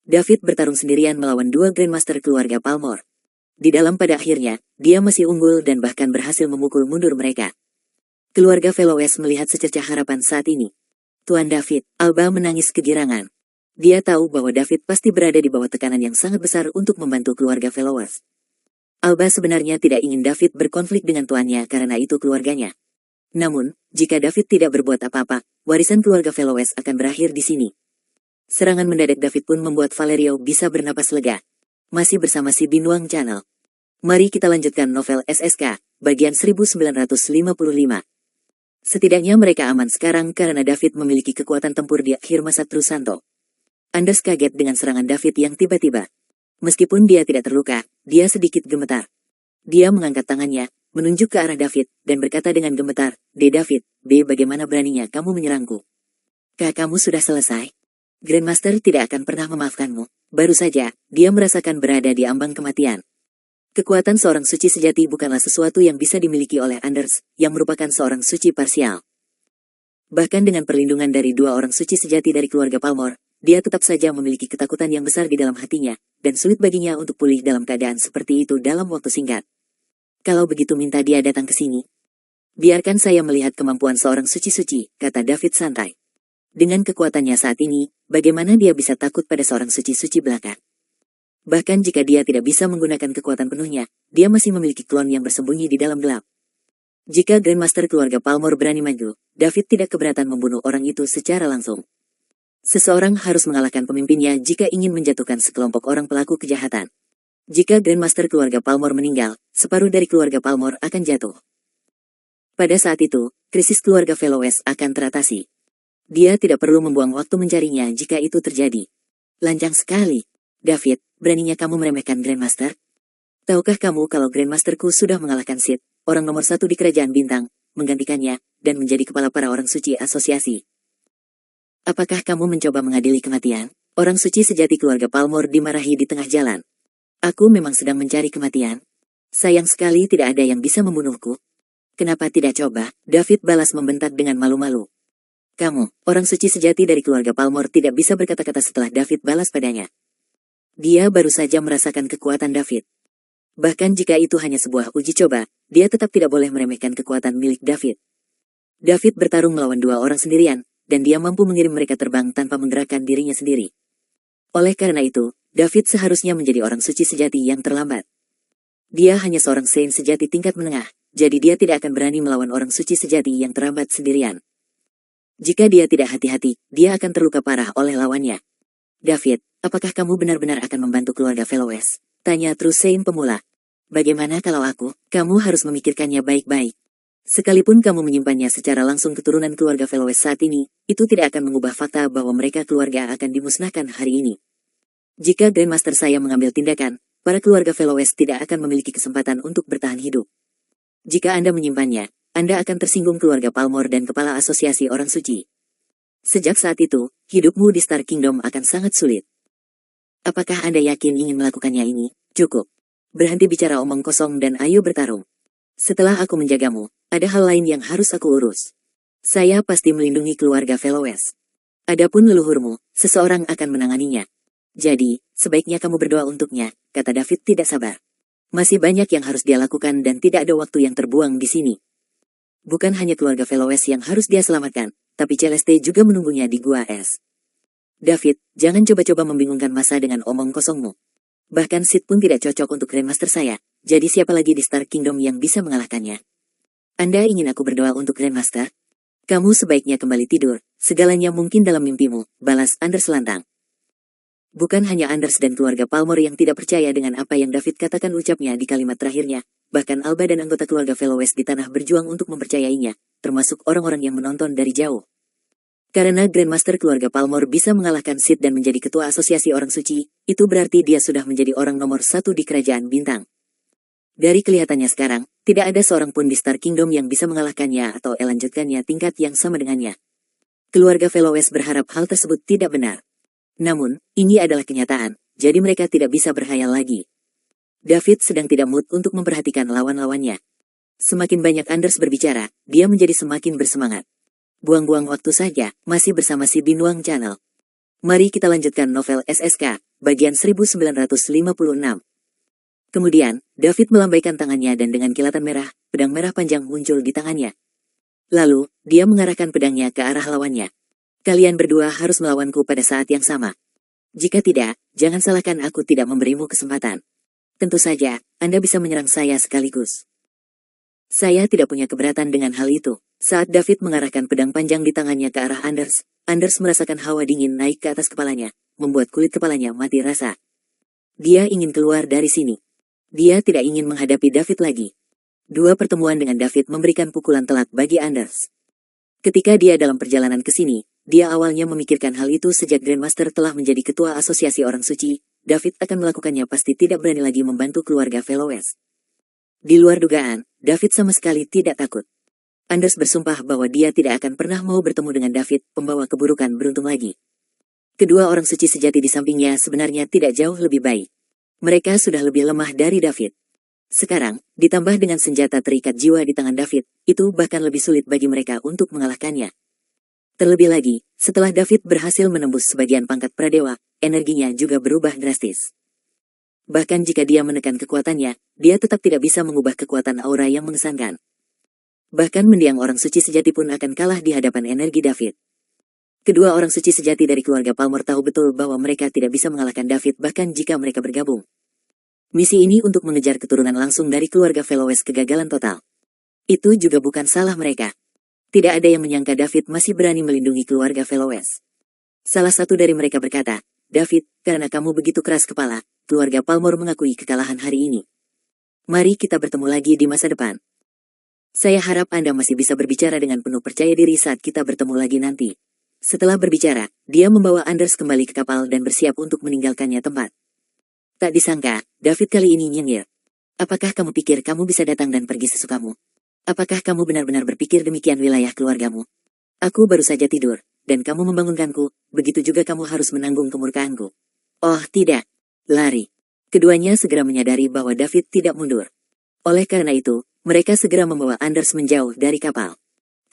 David bertarung sendirian melawan 2 Grandmaster keluarga Palmer. Di dalam pada akhirnya, dia masih unggul dan bahkan berhasil memukul mundur mereka. Keluarga Veloes melihat secercah harapan saat ini. Tuan David, Alba menangis kegirangan. Dia tahu bahwa David pasti berada di bawah tekanan yang sangat besar untuk membantu keluarga Veloes. Alba sebenarnya tidak ingin David berkonflik dengan tuannya karena itu keluarganya. Namun, jika David tidak berbuat apa-apa, warisan keluarga Veloes akan berakhir di sini. Serangan mendadak David pun membuat Valerio bisa bernapas lega. Masih bersama si Binuang Channel. Mari kita lanjutkan novel SSK, bagian 1955. Setidaknya mereka aman sekarang karena David memiliki kekuatan tempur di akhir masa Trusanto. Anders kaget dengan serangan David yang tiba-tiba. Meskipun dia tidak terluka, dia sedikit gemetar. Dia mengangkat tangannya, menunjuk ke arah David, dan berkata dengan gemetar, "D. David, B. Bagaimana beraninya kamu menyerangku? Kamu sudah selesai? Grandmaster tidak akan pernah memaafkanmu." Baru saja, dia merasakan berada di ambang kematian. Kekuatan seorang suci sejati bukanlah sesuatu yang bisa dimiliki oleh Anders, yang merupakan seorang suci parsial. Bahkan dengan perlindungan dari dua orang suci sejati dari keluarga Palmore, dia tetap saja memiliki ketakutan yang besar di dalam hatinya, dan sulit baginya untuk pulih dalam keadaan seperti itu dalam waktu singkat. Kalau begitu minta dia datang ke sini. Biarkan saya melihat kemampuan seorang suci-suci, kata David santai. Dengan kekuatannya saat ini, bagaimana dia bisa takut pada seorang suci-suci belaka? Bahkan jika dia tidak bisa menggunakan kekuatan penuhnya, dia masih memiliki klon yang bersembunyi di dalam gelap. Jika Grandmaster keluarga Palmore berani maju, David tidak keberatan membunuh orang itu secara langsung. Seseorang harus mengalahkan pemimpinnya jika ingin menjatuhkan sekelompok orang pelaku kejahatan. Jika Grandmaster keluarga Palmore meninggal, separuh dari keluarga Palmore akan jatuh. Pada saat itu, krisis keluarga Veloes akan teratasi. Dia tidak perlu membuang waktu mencarinya jika itu terjadi. Lancang sekali. David, beraninya kamu meremehkan Grandmaster? Tahukah kamu kalau Grandmasterku sudah mengalahkan Sid, orang nomor 1 di Kerajaan Bintang, menggantikannya, dan menjadi kepala para orang suci asosiasi? Apakah kamu mencoba mengadili kematian? Orang suci sejati keluarga Palmore dimarahi di tengah jalan. Aku memang sedang mencari kematian. Sayang sekali tidak ada yang bisa membunuhku. Kenapa tidak coba? David balas membentak dengan malu-malu. Kamu, orang suci sejati dari keluarga Palmore tidak bisa berkata-kata setelah David balas padanya. Dia baru saja merasakan kekuatan David. Bahkan jika itu hanya sebuah uji coba, dia tetap tidak boleh meremehkan kekuatan milik David. David bertarung melawan dua orang sendirian, dan dia mampu mengirim mereka terbang tanpa menggerakkan dirinya sendiri. Oleh karena itu, David seharusnya menjadi orang suci sejati yang terlambat. Dia hanya seorang saint sejati tingkat menengah, jadi dia tidak akan berani melawan orang suci sejati yang terlambat sendirian. Jika dia tidak hati-hati, dia akan terluka parah oleh lawannya. David, apakah kamu benar-benar akan membantu keluarga Veloes? Tanya True Saint pemula. Bagaimana kalau aku? Kamu harus memikirkannya baik-baik. Sekalipun kamu menyimpannya secara langsung keturunan keluarga Veloes saat ini, itu tidak akan mengubah fakta bahwa mereka keluarga akan dimusnahkan hari ini. Jika Grandmaster saya mengambil tindakan, para keluarga Veloes tidak akan memiliki kesempatan untuk bertahan hidup. Jika Anda menyimpannya, Anda akan tersinggung keluarga Palmore dan kepala asosiasi orang suci. Sejak saat itu, hidupmu di Star Kingdom akan sangat sulit. Apakah Anda yakin ingin melakukannya ini? Cukup. Berhenti bicara omong kosong dan ayo bertarung. Setelah aku menjagamu, ada hal lain yang harus aku urus. Saya pasti melindungi keluarga Veloes. Adapun leluhurmu, seseorang akan menanganinya. Jadi, sebaiknya kamu berdoa untuknya, kata David tidak sabar. Masih banyak yang harus dia lakukan dan tidak ada waktu yang terbuang di sini. Bukan hanya keluarga Veloes yang harus dia selamatkan, tapi Celeste juga menunggunya di Gua Es. David, jangan coba-coba membingungkan masa dengan omong kosongmu. Bahkan Sid pun tidak cocok untuk Grandmaster saya, jadi siapa lagi di Star Kingdom yang bisa mengalahkannya? Anda ingin aku berdoa untuk Grandmaster? Kamu sebaiknya kembali tidur, segalanya mungkin dalam mimpimu, balas Anders lantang. Bukan hanya Anders dan keluarga Palmore yang tidak percaya dengan apa yang David katakan ucapnya di kalimat terakhirnya, bahkan Alba dan anggota keluarga Veloes di tanah berjuang untuk mempercayainya, termasuk orang-orang yang menonton dari jauh. Karena Grandmaster keluarga Palmore bisa mengalahkan Sid dan menjadi ketua asosiasi orang suci, itu berarti dia sudah menjadi orang nomor 1 di Kerajaan Bintang. Dari kelihatannya sekarang, tidak ada seorang pun di Star Kingdom yang bisa mengalahkannya atau melanjutkannya tingkat yang sama dengannya. Keluarga Veloes berharap hal tersebut tidak benar. Namun, ini adalah kenyataan, jadi mereka tidak bisa berkhayal lagi. David sedang tidak mood untuk memperhatikan lawan-lawannya. Semakin banyak Anders berbicara, dia menjadi semakin bersemangat. Buang-buang waktu saja, masih bersama si Binuang Channel. Mari kita lanjutkan novel SSK, bagian 1956. Kemudian, David melambaikan tangannya dan dengan kilatan merah, pedang merah panjang muncul di tangannya. Lalu, dia mengarahkan pedangnya ke arah lawannya. Kalian berdua harus melawanku pada saat yang sama. Jika tidak, jangan salahkan aku tidak memberimu kesempatan. Tentu saja, Anda bisa menyerang saya sekaligus. Saya tidak punya keberatan dengan hal itu. Saat David mengarahkan pedang panjang di tangannya ke arah Anders, Anders merasakan hawa dingin naik ke atas kepalanya, membuat kulit kepalanya mati rasa. Dia ingin keluar dari sini. Dia tidak ingin menghadapi David lagi. Dua pertemuan dengan David memberikan pukulan telak bagi Anders. Ketika dia dalam perjalanan ke sini, dia awalnya memikirkan hal itu sejak Grandmaster telah menjadi ketua asosiasi orang suci. David akan melakukannya, pasti tidak berani lagi membantu keluarga Veloes. Di luar dugaan, David sama sekali tidak takut. Anders bersumpah bahwa dia tidak akan pernah mau bertemu dengan David, pembawa keburukan beruntung lagi. Kedua orang suci sejati di sampingnya sebenarnya tidak jauh lebih baik. Mereka sudah lebih lemah dari David. Sekarang, ditambah dengan senjata terikat jiwa di tangan David, itu bahkan lebih sulit bagi mereka untuk mengalahkannya. Terlebih lagi, setelah David berhasil menembus sebagian pangkat pradewa, energinya juga berubah drastis. Bahkan jika dia menekan kekuatannya, dia tetap tidak bisa mengubah kekuatan aura yang mengesankan. Bahkan mendiang orang suci sejati pun akan kalah di hadapan energi David. Kedua orang suci sejati dari keluarga Palmer tahu betul bahwa mereka tidak bisa mengalahkan David bahkan jika mereka bergabung. Misi ini untuk mengejar keturunan langsung dari keluarga Veloes kegagalan total. Itu juga bukan salah mereka. Tidak ada yang menyangka David masih berani melindungi keluarga Veloes. Salah satu dari mereka berkata, "David, karena kamu begitu keras kepala, keluarga Palmer mengakui kekalahan hari ini. Mari kita bertemu lagi di masa depan. Saya harap Anda masih bisa berbicara dengan penuh percaya diri saat kita bertemu lagi nanti." Setelah berbicara, dia membawa Anders kembali ke kapal dan bersiap untuk meninggalkannya tempat. Tak disangka, David kali ini nyengir. "Apakah kamu pikir kamu bisa datang dan pergi sesukamu? Apakah kamu benar-benar berpikir demikian wilayah keluargamu? Aku baru saja tidur, dan kamu membangunkanku, begitu juga kamu harus menanggung kemurkaanku." "Oh tidak, lari." Keduanya segera menyadari bahwa David tidak mundur. Oleh karena itu, mereka segera membawa Anders menjauh dari kapal.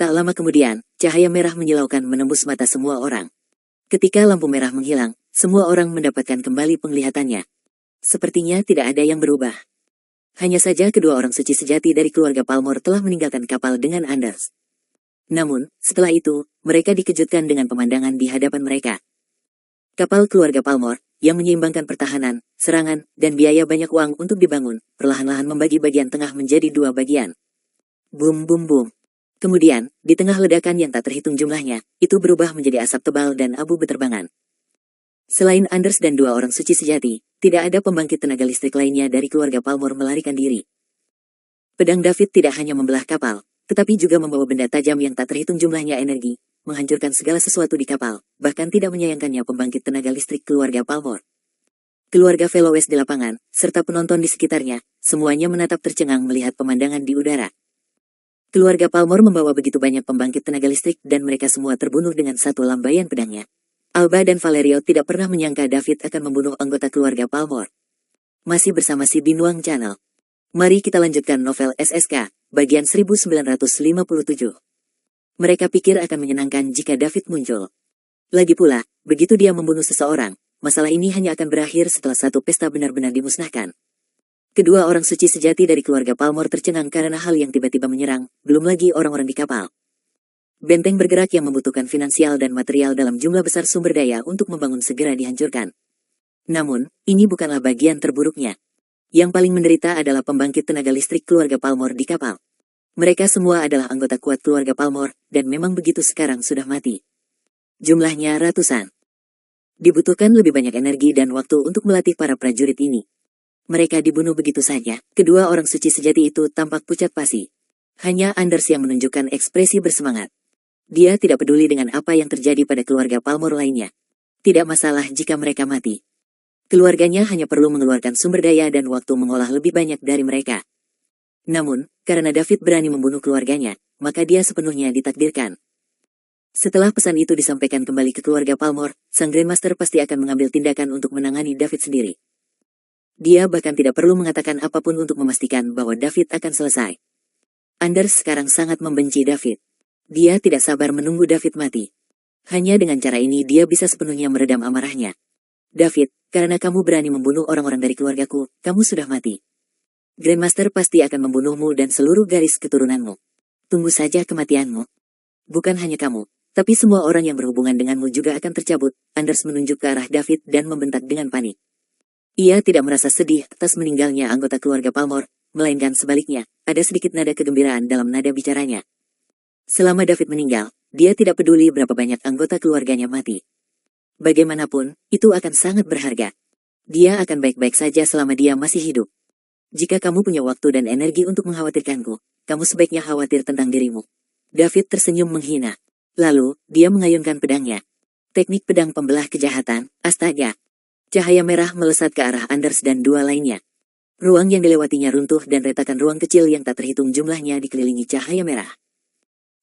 Tak lama kemudian, cahaya merah menyilaukan menembus mata semua orang. Ketika lampu merah menghilang, semua orang mendapatkan kembali penglihatannya. Sepertinya tidak ada yang berubah. Hanya saja kedua orang suci sejati dari keluarga Palmer telah meninggalkan kapal dengan Anders. Namun, setelah itu, mereka dikejutkan dengan pemandangan di hadapan mereka. Kapal keluarga Palmer, yang menyeimbangkan pertahanan, serangan, dan biaya banyak uang untuk dibangun, perlahan-lahan membagi bagian tengah menjadi dua bagian. Boom boom boom. Kemudian, di tengah ledakan yang tak terhitung jumlahnya, itu berubah menjadi asap tebal dan abu beterbangan. Selain Anders dan dua orang suci sejati, tidak ada pembangkit tenaga listrik lainnya dari keluarga Palmer melarikan diri. Pedang David tidak hanya membelah kapal, tetapi juga membawa benda tajam yang tak terhitung jumlahnya energi, menghancurkan segala sesuatu di kapal, bahkan tidak menyayangkannya pembangkit tenaga listrik keluarga Palmer. Keluarga Veloes di lapangan, serta penonton di sekitarnya, semuanya menatap tercengang melihat pemandangan di udara. Keluarga Palmer membawa begitu banyak pembangkit tenaga listrik dan mereka semua terbunuh dengan satu lambaian pedangnya. Alba dan Valerio tidak pernah menyangka David akan membunuh anggota keluarga Palmer. Masih bersama si Binuang Channel. Mari kita lanjutkan novel SSK, bagian 1957. Mereka pikir akan menyenangkan jika David muncul. Lagi pula, begitu dia membunuh seseorang, masalah ini hanya akan berakhir setelah satu pesta benar-benar dimusnahkan. Kedua orang suci sejati dari keluarga Palmer tercengang karena hal yang tiba-tiba menyerang, belum lagi orang-orang di kapal. Benteng bergerak yang membutuhkan finansial dan material dalam jumlah besar sumber daya untuk membangun segera dihancurkan. Namun, ini bukanlah bagian terburuknya. Yang paling menderita adalah pembangkit tenaga listrik keluarga Palmer di kapal. Mereka semua adalah anggota kuat keluarga Palmer, dan memang begitu sekarang sudah mati. Jumlahnya ratusan. Dibutuhkan lebih banyak energi dan waktu untuk melatih para prajurit ini. Mereka dibunuh begitu saja. Kedua orang suci sejati itu tampak pucat pasi. Hanya Anders yang menunjukkan ekspresi bersemangat. Dia tidak peduli dengan apa yang terjadi pada keluarga Palmer lainnya. Tidak masalah jika mereka mati. Keluarganya hanya perlu mengeluarkan sumber daya dan waktu mengolah lebih banyak dari mereka. Namun, karena David berani membunuh keluarganya, maka dia sepenuhnya ditakdirkan. Setelah pesan itu disampaikan kembali ke keluarga Palmer, sang Grandmaster pasti akan mengambil tindakan untuk menangani David sendiri. Dia bahkan tidak perlu mengatakan apapun untuk memastikan bahwa David akan selesai. Anders sekarang sangat membenci David. Dia tidak sabar menunggu David mati. Hanya dengan cara ini dia bisa sepenuhnya meredam amarahnya. "David, karena kamu berani membunuh orang-orang dari keluargaku, kamu sudah mati. Grandmaster pasti akan membunuhmu dan seluruh garis keturunanmu. Tunggu saja kematianmu. Bukan hanya kamu, tapi semua orang yang berhubungan denganmu juga akan tercabut. Anders menunjuk ke arah David dan membentak dengan panik. Ia tidak merasa sedih atas meninggalnya anggota keluarga Palmer, melainkan sebaliknya, ada sedikit nada kegembiraan dalam nada bicaranya. Selama David meninggal, dia tidak peduli berapa banyak anggota keluarganya mati. Bagaimanapun, itu akan sangat berharga. Dia akan baik-baik saja selama dia masih hidup. Jika kamu punya waktu dan energi untuk mengkhawatirkanku, kamu sebaiknya khawatir tentang dirimu. David tersenyum menghina. Lalu, dia mengayunkan pedangnya. Teknik pedang pembelah kejahatan, astaga. Cahaya merah melesat ke arah Anders dan dua lainnya. Ruang yang dilewatinya runtuh dan retakan ruang kecil yang tak terhitung jumlahnya dikelilingi cahaya merah.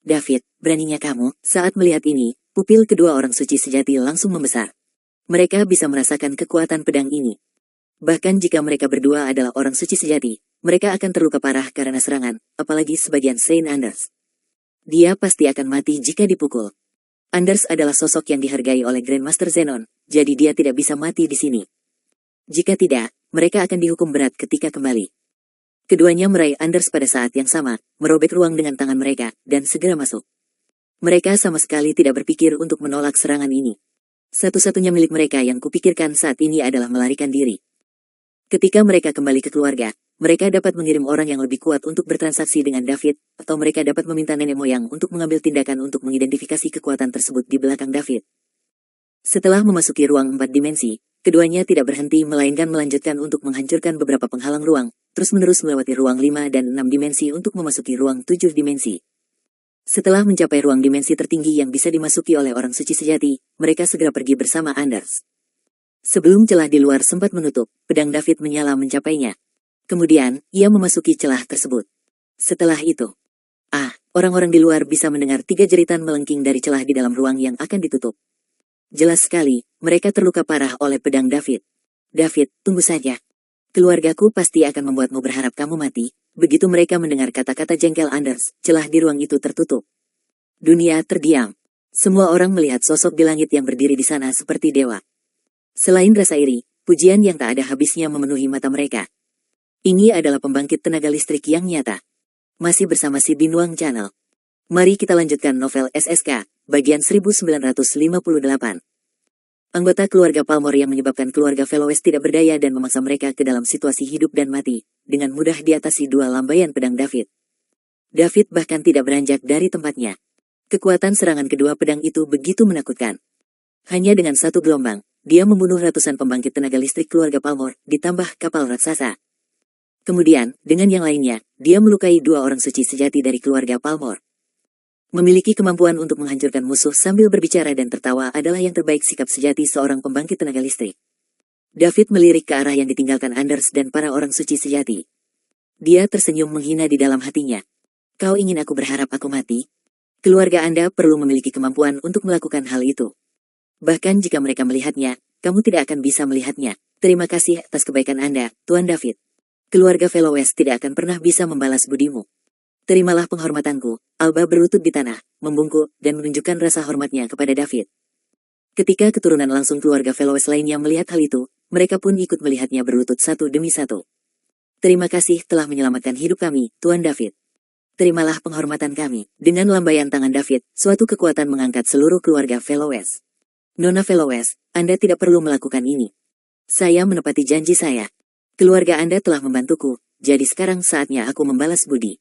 David, beraninya kamu. Saat melihat ini, pupil kedua orang suci sejati langsung membesar. Mereka bisa merasakan kekuatan pedang ini. Bahkan jika mereka berdua adalah orang suci sejati, mereka akan terluka parah karena serangan, apalagi sebagian Saint Anders. Dia pasti akan mati jika dipukul. Anders adalah sosok yang dihargai oleh Grandmaster Zenon, jadi dia tidak bisa mati di sini. Jika tidak, mereka akan dihukum berat ketika kembali. Keduanya meraih Anders pada saat yang sama, merobek ruang dengan tangan mereka, dan segera masuk. Mereka sama sekali tidak berpikir untuk menolak serangan ini. Satu-satunya milik mereka yang kupikirkan saat ini adalah melarikan diri. Ketika mereka kembali ke keluarga, mereka dapat mengirim orang yang lebih kuat untuk bertransaksi dengan David, atau mereka dapat meminta nenek moyang untuk mengambil tindakan untuk mengidentifikasi kekuatan tersebut di belakang David. Setelah memasuki ruang 4 dimensi, keduanya tidak berhenti melainkan melanjutkan untuk menghancurkan beberapa penghalang ruang, terus-menerus melewati ruang 5 dan 6 dimensi untuk memasuki ruang 7 dimensi. Setelah mencapai ruang dimensi tertinggi yang bisa dimasuki oleh orang suci sejati, mereka segera pergi bersama Anders. Sebelum celah di luar sempat menutup, pedang David menyala mencapainya. Kemudian, ia memasuki celah tersebut. Setelah itu, orang-orang di luar bisa mendengar 3 jeritan melengking dari celah di dalam ruang yang akan ditutup. Jelas sekali, mereka terluka parah oleh pedang David. David, tunggu saja. Keluargaku pasti akan membuatmu berharap kamu mati. Begitu mereka mendengar kata-kata jengkel Anders, celah di ruang itu tertutup. Dunia terdiam. Semua orang melihat sosok di langit yang berdiri di sana seperti dewa. Selain rasa iri, pujian yang tak ada habisnya memenuhi mata mereka. Ini adalah pembangkit tenaga listrik yang nyata. Masih bersama si Binuang Channel. Mari kita lanjutkan novel SSK, bagian 1958. Anggota keluarga Palmer yang menyebabkan keluarga Veloes tidak berdaya dan memaksa mereka ke dalam situasi hidup dan mati, dengan mudah diatasi 2 lambaian pedang David. David bahkan tidak beranjak dari tempatnya. Kekuatan serangan kedua pedang itu begitu menakutkan. Hanya dengan 1 gelombang, dia membunuh ratusan pembangkit tenaga listrik keluarga Palmer, ditambah kapal raksasa. Kemudian, dengan yang lainnya, dia melukai 2 orang suci sejati dari keluarga Palmer. Memiliki kemampuan untuk menghancurkan musuh sambil berbicara dan tertawa adalah yang terbaik sikap sejati seorang pembangkit tenaga listrik. David melirik ke arah yang ditinggalkan Anders dan para orang suci sejati. Dia tersenyum menghina di dalam hatinya. Kau ingin aku berharap aku mati? Keluarga Anda perlu memiliki kemampuan untuk melakukan hal itu. Bahkan jika mereka melihatnya, kamu tidak akan bisa melihatnya. Terima kasih atas kebaikan Anda, Tuan David. Keluarga Veloes tidak akan pernah bisa membalas budimu. Terimalah penghormatanku. Alba berlutut di tanah, membungkuk, dan menunjukkan rasa hormatnya kepada David. Ketika keturunan langsung keluarga Veloes lainnya melihat hal itu, mereka pun ikut melihatnya berlutut satu demi satu. Terima kasih telah menyelamatkan hidup kami, Tuan David. Terimalah penghormatan kami. Dengan lambaian tangan David, suatu kekuatan mengangkat seluruh keluarga Veloes. Nona Veloes, Anda tidak perlu melakukan ini. Saya menepati janji saya. Keluarga Anda telah membantuku, jadi sekarang saatnya aku membalas budi.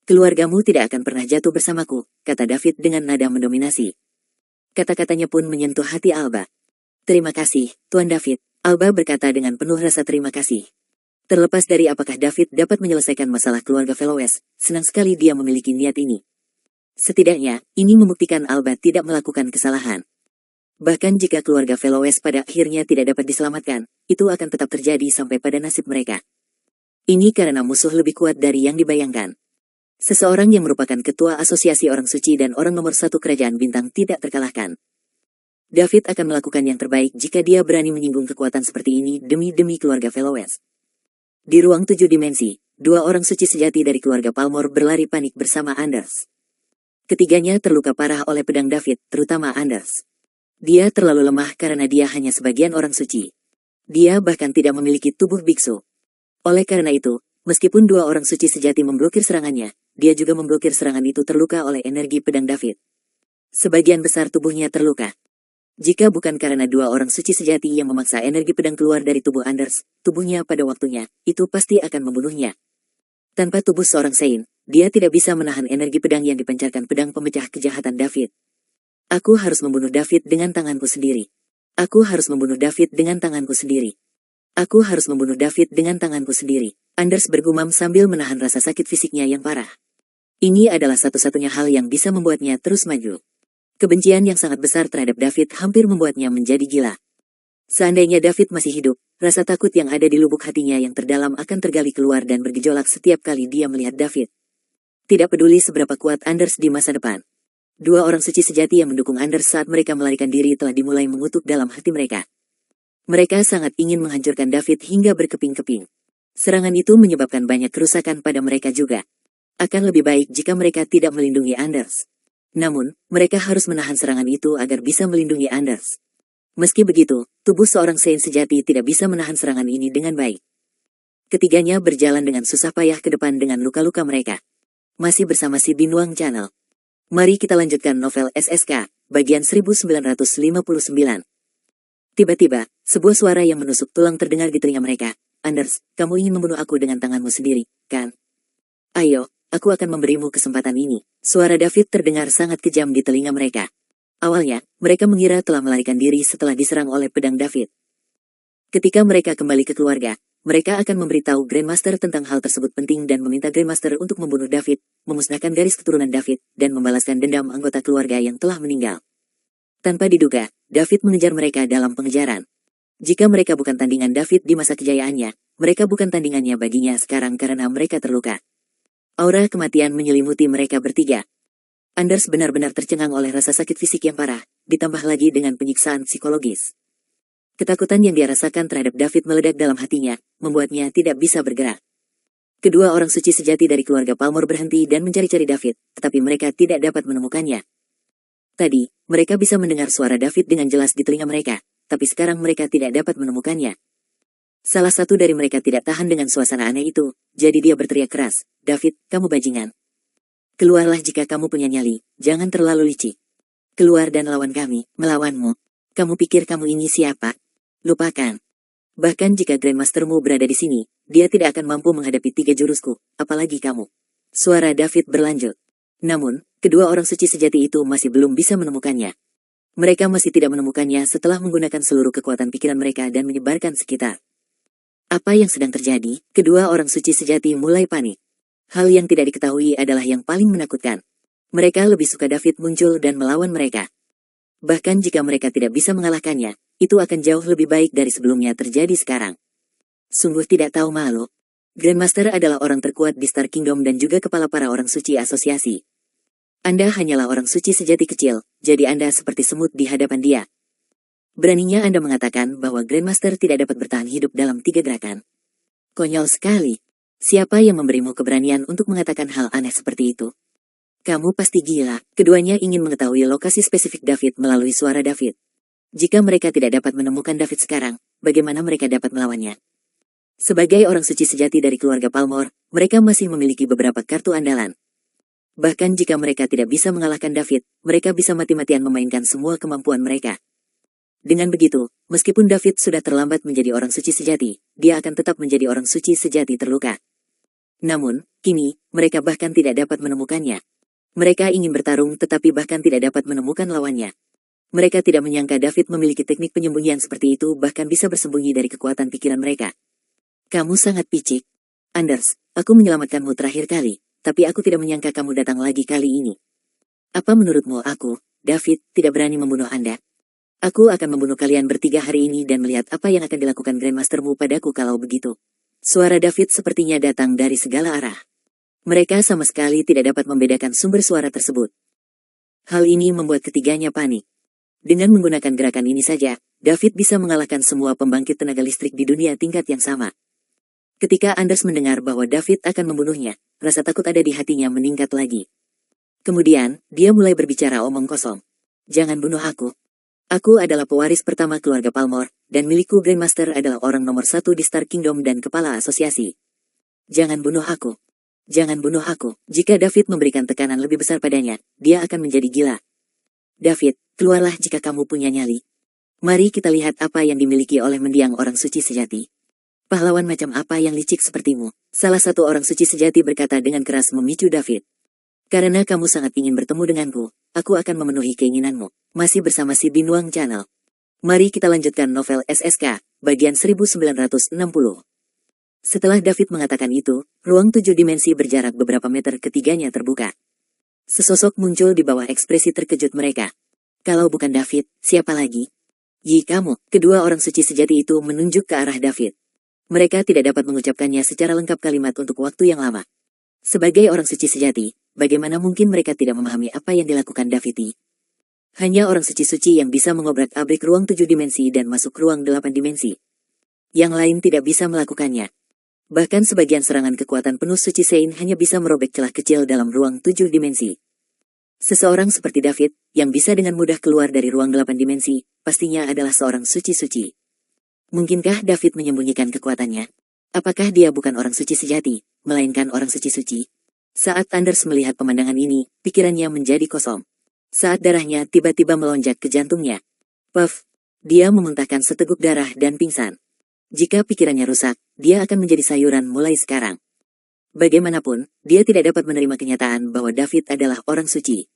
Keluargamu tidak akan pernah jatuh bersamaku, kata David dengan nada mendominasi. Kata-katanya pun menyentuh hati Alba. Terima kasih, Tuan David, Alba berkata dengan penuh rasa terima kasih. Terlepas dari apakah David dapat menyelesaikan masalah keluarga Veloes, senang sekali dia memiliki niat ini. Setidaknya, ini membuktikan Alba tidak melakukan kesalahan. Bahkan jika keluarga Veloes pada akhirnya tidak dapat diselamatkan, itu akan tetap terjadi sampai pada nasib mereka. Ini karena musuh lebih kuat dari yang dibayangkan. Seseorang yang merupakan ketua asosiasi orang suci dan orang nomor 1 kerajaan bintang tidak terkalahkan. David akan melakukan yang terbaik jika dia berani menyinggung kekuatan seperti ini demi keluarga Veloes. Di ruang 7 dimensi, 2 orang suci sejati dari keluarga Palmer berlari panik bersama Anders. Ketiganya terluka parah oleh pedang David, terutama Anders. Dia terlalu lemah karena dia hanya sebagian orang suci. Dia bahkan tidak memiliki tubuh biksu. Oleh karena itu, Meskipun dua orang suci sejati memblokir serangannya, dia juga memblokir serangan itu terluka oleh energi pedang David. Sebagian besar tubuhnya terluka. Jika bukan karena dua orang suci sejati yang memaksa energi pedang keluar dari tubuh Anders, tubuhnya pada waktunya, itu pasti akan membunuhnya. Tanpa tubuh seorang Saint, dia tidak bisa menahan energi pedang yang dipancarkan pedang pemecah kejahatan David. Aku harus membunuh David dengan tanganku sendiri. Aku harus membunuh David dengan tanganku sendiri. Aku harus membunuh David dengan tanganku sendiri. Anders bergumam sambil menahan rasa sakit fisiknya yang parah. Ini adalah satu-satunya hal yang bisa membuatnya terus maju. Kebencian yang sangat besar terhadap David hampir membuatnya menjadi gila. Seandainya David masih hidup, rasa takut yang ada di lubuk hatinya yang terdalam akan tergali keluar dan bergejolak setiap kali dia melihat David. Tidak peduli seberapa kuat Anders di masa depan. Dua orang suci sejati yang mendukung Anders saat mereka melarikan diri telah dimulai mengutuk dalam hati mereka. Mereka sangat ingin menghancurkan David hingga berkeping-keping. Serangan itu menyebabkan banyak kerusakan pada mereka juga. Akan lebih baik jika mereka tidak melindungi Anders. Namun, mereka harus menahan serangan itu agar bisa melindungi Anders. Meski begitu, tubuh seorang Saint sejati tidak bisa menahan serangan ini dengan baik. Ketiganya berjalan dengan susah payah ke depan dengan luka-luka mereka. Masih bersama si Binuang Channel. Mari kita lanjutkan novel SSK, bagian 1959. Tiba-tiba, sebuah suara yang menusuk tulang terdengar di telinga mereka. Anders, kamu ingin membunuh aku dengan tanganmu sendiri, kan? Ayo, aku akan memberimu kesempatan ini. Suara David terdengar sangat kejam di telinga mereka. Awalnya, mereka mengira telah melarikan diri setelah diserang oleh pedang David. Ketika mereka kembali ke keluarga, mereka akan memberitahu Grandmaster tentang hal tersebut penting dan meminta Grandmaster untuk membunuh David, memusnahkan garis keturunan David, dan membalaskan dendam anggota keluarga yang telah meninggal. Tanpa diduga, David mengejar mereka dalam pengejaran. Jika mereka bukan tandingan David di masa kejayaannya, mereka bukan tandingannya baginya sekarang karena mereka terluka. Aura kematian menyelimuti mereka bertiga. Anders benar-benar tercengang oleh rasa sakit fisik yang parah, ditambah lagi dengan penyiksaan psikologis. Ketakutan yang dia rasakan terhadap David meledak dalam hatinya, membuatnya tidak bisa bergerak. Kedua orang suci sejati dari keluarga Palmer berhenti dan mencari-cari David, tetapi mereka tidak dapat menemukannya. Tadi, mereka bisa mendengar suara David dengan jelas di telinga mereka, tapi sekarang mereka tidak dapat menemukannya. Salah satu dari mereka tidak tahan dengan suasana aneh itu, jadi dia berteriak keras, David, kamu bajingan. Keluarlah jika kamu punya nyali, jangan terlalu licik. Keluar dan lawan kami, melawanmu. Kamu pikir kamu ini siapa? Lupakan. Bahkan jika Grandmastermu berada di sini, dia tidak akan mampu menghadapi 3 jurusku, apalagi kamu. Suara David berlanjut. Namun, kedua orang suci sejati itu masih belum bisa menemukannya. Mereka masih tidak menemukannya setelah menggunakan seluruh kekuatan pikiran mereka dan menyebarkan sekitar. Apa yang sedang terjadi? Kedua orang suci sejati mulai panik. Hal yang tidak diketahui adalah yang paling menakutkan. Mereka lebih suka David muncul dan melawan mereka. Bahkan jika mereka tidak bisa mengalahkannya, itu akan jauh lebih baik dari sebelumnya terjadi sekarang. Sungguh tidak tahu malu. Grandmaster adalah orang terkuat di Star Kingdom dan juga kepala para orang suci asosiasi. Anda hanyalah orang suci sejati kecil, jadi Anda seperti semut di hadapan dia. Beraninya Anda mengatakan bahwa Grandmaster tidak dapat bertahan hidup dalam 3 gerakan. Konyol sekali. Siapa yang memberimu keberanian untuk mengatakan hal aneh seperti itu? Kamu pasti gila. Keduanya ingin mengetahui lokasi spesifik David melalui suara David. Jika mereka tidak dapat menemukan David sekarang, bagaimana mereka dapat melawannya? Sebagai orang suci sejati dari keluarga Palmer, mereka masih memiliki beberapa kartu andalan. Bahkan jika mereka tidak bisa mengalahkan David, mereka bisa mati-matian memainkan semua kemampuan mereka. Dengan begitu, meskipun David sudah terlambat menjadi orang suci sejati, dia akan tetap menjadi orang suci sejati terluka. Namun, kini, mereka bahkan tidak dapat menemukannya. Mereka ingin bertarung tetapi bahkan tidak dapat menemukan lawannya. Mereka tidak menyangka David memiliki teknik penyembunyian seperti itu bahkan bisa bersembunyi dari kekuatan pikiran mereka. Kamu sangat picik. Anders, aku menyelamatkanmu terakhir kali. Tapi aku tidak menyangka kamu datang lagi kali ini. Apa menurutmu aku, David, tidak berani membunuh Anda? Aku akan membunuh kalian bertiga hari ini dan melihat apa yang akan dilakukan Grandmastermu padaku kalau begitu. Suara David sepertinya datang dari segala arah. Mereka sama sekali tidak dapat membedakan sumber suara tersebut. Hal ini membuat ketiganya panik. Dengan menggunakan gerakan ini saja, David bisa mengalahkan semua pembangkit tenaga listrik di dunia tingkat yang sama. Ketika Anders mendengar bahwa David akan membunuhnya, rasa takut ada di hatinya meningkat lagi. Kemudian, dia mulai berbicara omong kosong. Jangan bunuh aku. Aku adalah pewaris pertama keluarga Palmer, dan milikku Grandmaster adalah orang nomor 1 di Star Kingdom dan kepala asosiasi. Jangan bunuh aku. Jangan bunuh aku. Jika David memberikan tekanan lebih besar padanya, dia akan menjadi gila. David, keluarlah jika kamu punya nyali. Mari kita lihat apa yang dimiliki oleh mendiang orang suci sejati. Pahlawan macam apa yang licik sepertimu? Salah satu orang suci sejati berkata dengan keras memicu David. Karena kamu sangat ingin bertemu denganku, aku akan memenuhi keinginanmu. Masih bersama si Binuang Channel. Mari kita lanjutkan novel SSK, bagian 1960. Setelah David mengatakan itu, ruang 7 dimensi berjarak beberapa meter ketiganya terbuka. Sesosok muncul di bawah ekspresi terkejut mereka. Kalau bukan David, siapa lagi? Yi kamu, kedua orang suci sejati itu menunjuk ke arah David. Mereka tidak dapat mengucapkannya secara lengkap kalimat untuk waktu yang lama. Sebagai orang suci sejati, bagaimana mungkin mereka tidak memahami apa yang dilakukan David? Hanya orang suci-suci yang bisa mengobrak-abrik ruang 7 dimensi dan masuk ruang 8 dimensi. Yang lain tidak bisa melakukannya. Bahkan sebagian serangan kekuatan penuh suci Sein hanya bisa merobek celah kecil dalam ruang 7 dimensi. Seseorang seperti David, yang bisa dengan mudah keluar dari ruang 8 dimensi, pastinya adalah seorang suci-suci. Mungkinkah David menyembunyikan kekuatannya? Apakah dia bukan orang suci sejati, melainkan orang suci-suci? Saat Anders melihat pemandangan ini, pikirannya menjadi kosong. Saat darahnya tiba-tiba melonjak ke jantungnya. Puff, dia memuntahkan seteguk darah dan pingsan. Jika pikirannya rusak, dia akan menjadi sayuran mulai sekarang. Bagaimanapun, dia tidak dapat menerima kenyataan bahwa David adalah orang suci.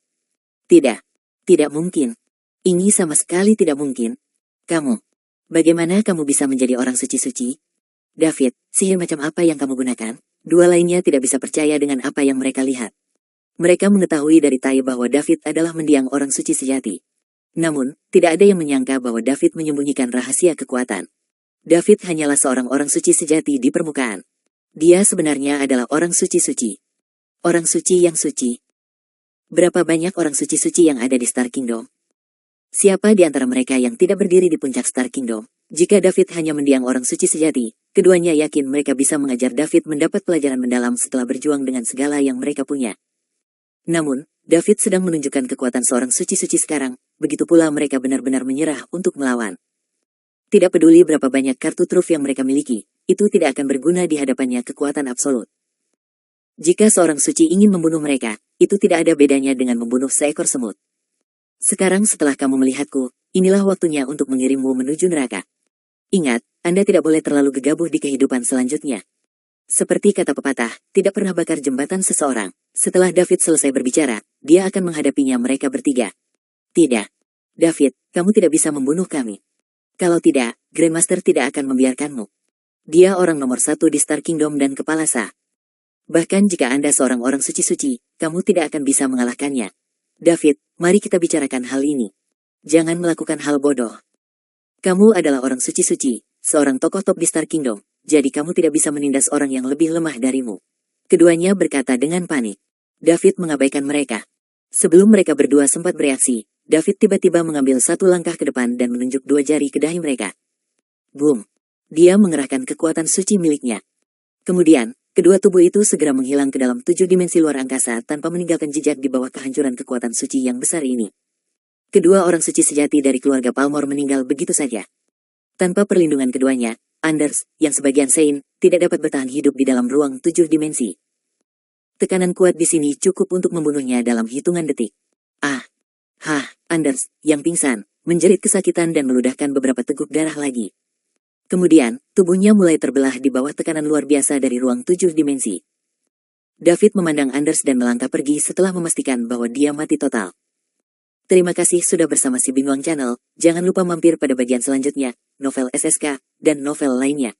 Tidak. Tidak mungkin. Ini sama sekali tidak mungkin. Kamu. Bagaimana kamu bisa menjadi orang suci-suci? David, sihir macam apa yang kamu gunakan? Dua lainnya tidak bisa percaya dengan apa yang mereka lihat. Mereka mengetahui dari Tai bahwa David adalah mendiang orang suci sejati. Namun, tidak ada yang menyangka bahwa David menyembunyikan rahasia kekuatan. David hanyalah seorang orang suci sejati di permukaan. Dia sebenarnya adalah orang suci-suci. Orang suci yang suci. Berapa banyak orang suci-suci yang ada di Star Kingdom? Siapa di antara mereka yang tidak berdiri di puncak Star Kingdom? Jika David hanya mendiang orang suci sejati, keduanya yakin mereka bisa mengajar David mendapat pelajaran mendalam setelah berjuang dengan segala yang mereka punya. Namun, David sedang menunjukkan kekuatan seorang suci-suci sekarang, begitu pula mereka benar-benar menyerah untuk melawan. Tidak peduli berapa banyak kartu truf yang mereka miliki, itu tidak akan berguna di hadapannya kekuatan absolut. Jika seorang suci ingin membunuh mereka, itu tidak ada bedanya dengan membunuh seekor semut. Sekarang setelah kamu melihatku, inilah waktunya untuk mengirimmu menuju neraka. Ingat, Anda tidak boleh terlalu gegabah di kehidupan selanjutnya. Seperti kata pepatah, tidak pernah bakar jembatan seseorang. Setelah David selesai berbicara, dia akan menghadapinya mereka bertiga. Tidak. David, kamu tidak bisa membunuh kami. Kalau tidak, Grandmaster tidak akan membiarkanmu. Dia orang nomor 1 di Star Kingdom dan kepala Sa. Bahkan jika Anda seorang orang suci-suci, kamu tidak akan bisa mengalahkannya. David, mari kita bicarakan hal ini. Jangan melakukan hal bodoh. Kamu adalah orang suci-suci, seorang tokoh top di Star Kingdom, jadi kamu tidak bisa menindas orang yang lebih lemah darimu. Keduanya berkata dengan panik. David mengabaikan mereka. Sebelum mereka berdua sempat bereaksi, David tiba-tiba mengambil satu langkah ke depan dan menunjuk 2 jari ke dahi mereka. Boom! Dia mengerahkan kekuatan suci miliknya. Kemudian, kedua tubuh itu segera menghilang ke dalam 7 dimensi luar angkasa tanpa meninggalkan jejak di bawah kehancuran kekuatan suci yang besar ini. Kedua orang suci sejati dari keluarga Palmore meninggal begitu saja. Tanpa perlindungan keduanya, Anders, yang sebagian Sein, tidak dapat bertahan hidup di dalam ruang 7 dimensi. Tekanan kuat di sini cukup untuk membunuhnya dalam hitungan detik. Anders, yang pingsan, menjerit kesakitan dan meludahkan beberapa teguk darah lagi. Kemudian, tubuhnya mulai terbelah di bawah tekanan luar biasa dari ruang 7 dimensi. David memandang Anders dan melangkah pergi setelah memastikan bahwa dia mati total. Terima kasih sudah bersama si Binuang Channel, jangan lupa mampir pada bagian selanjutnya, novel SSK, dan novel lainnya.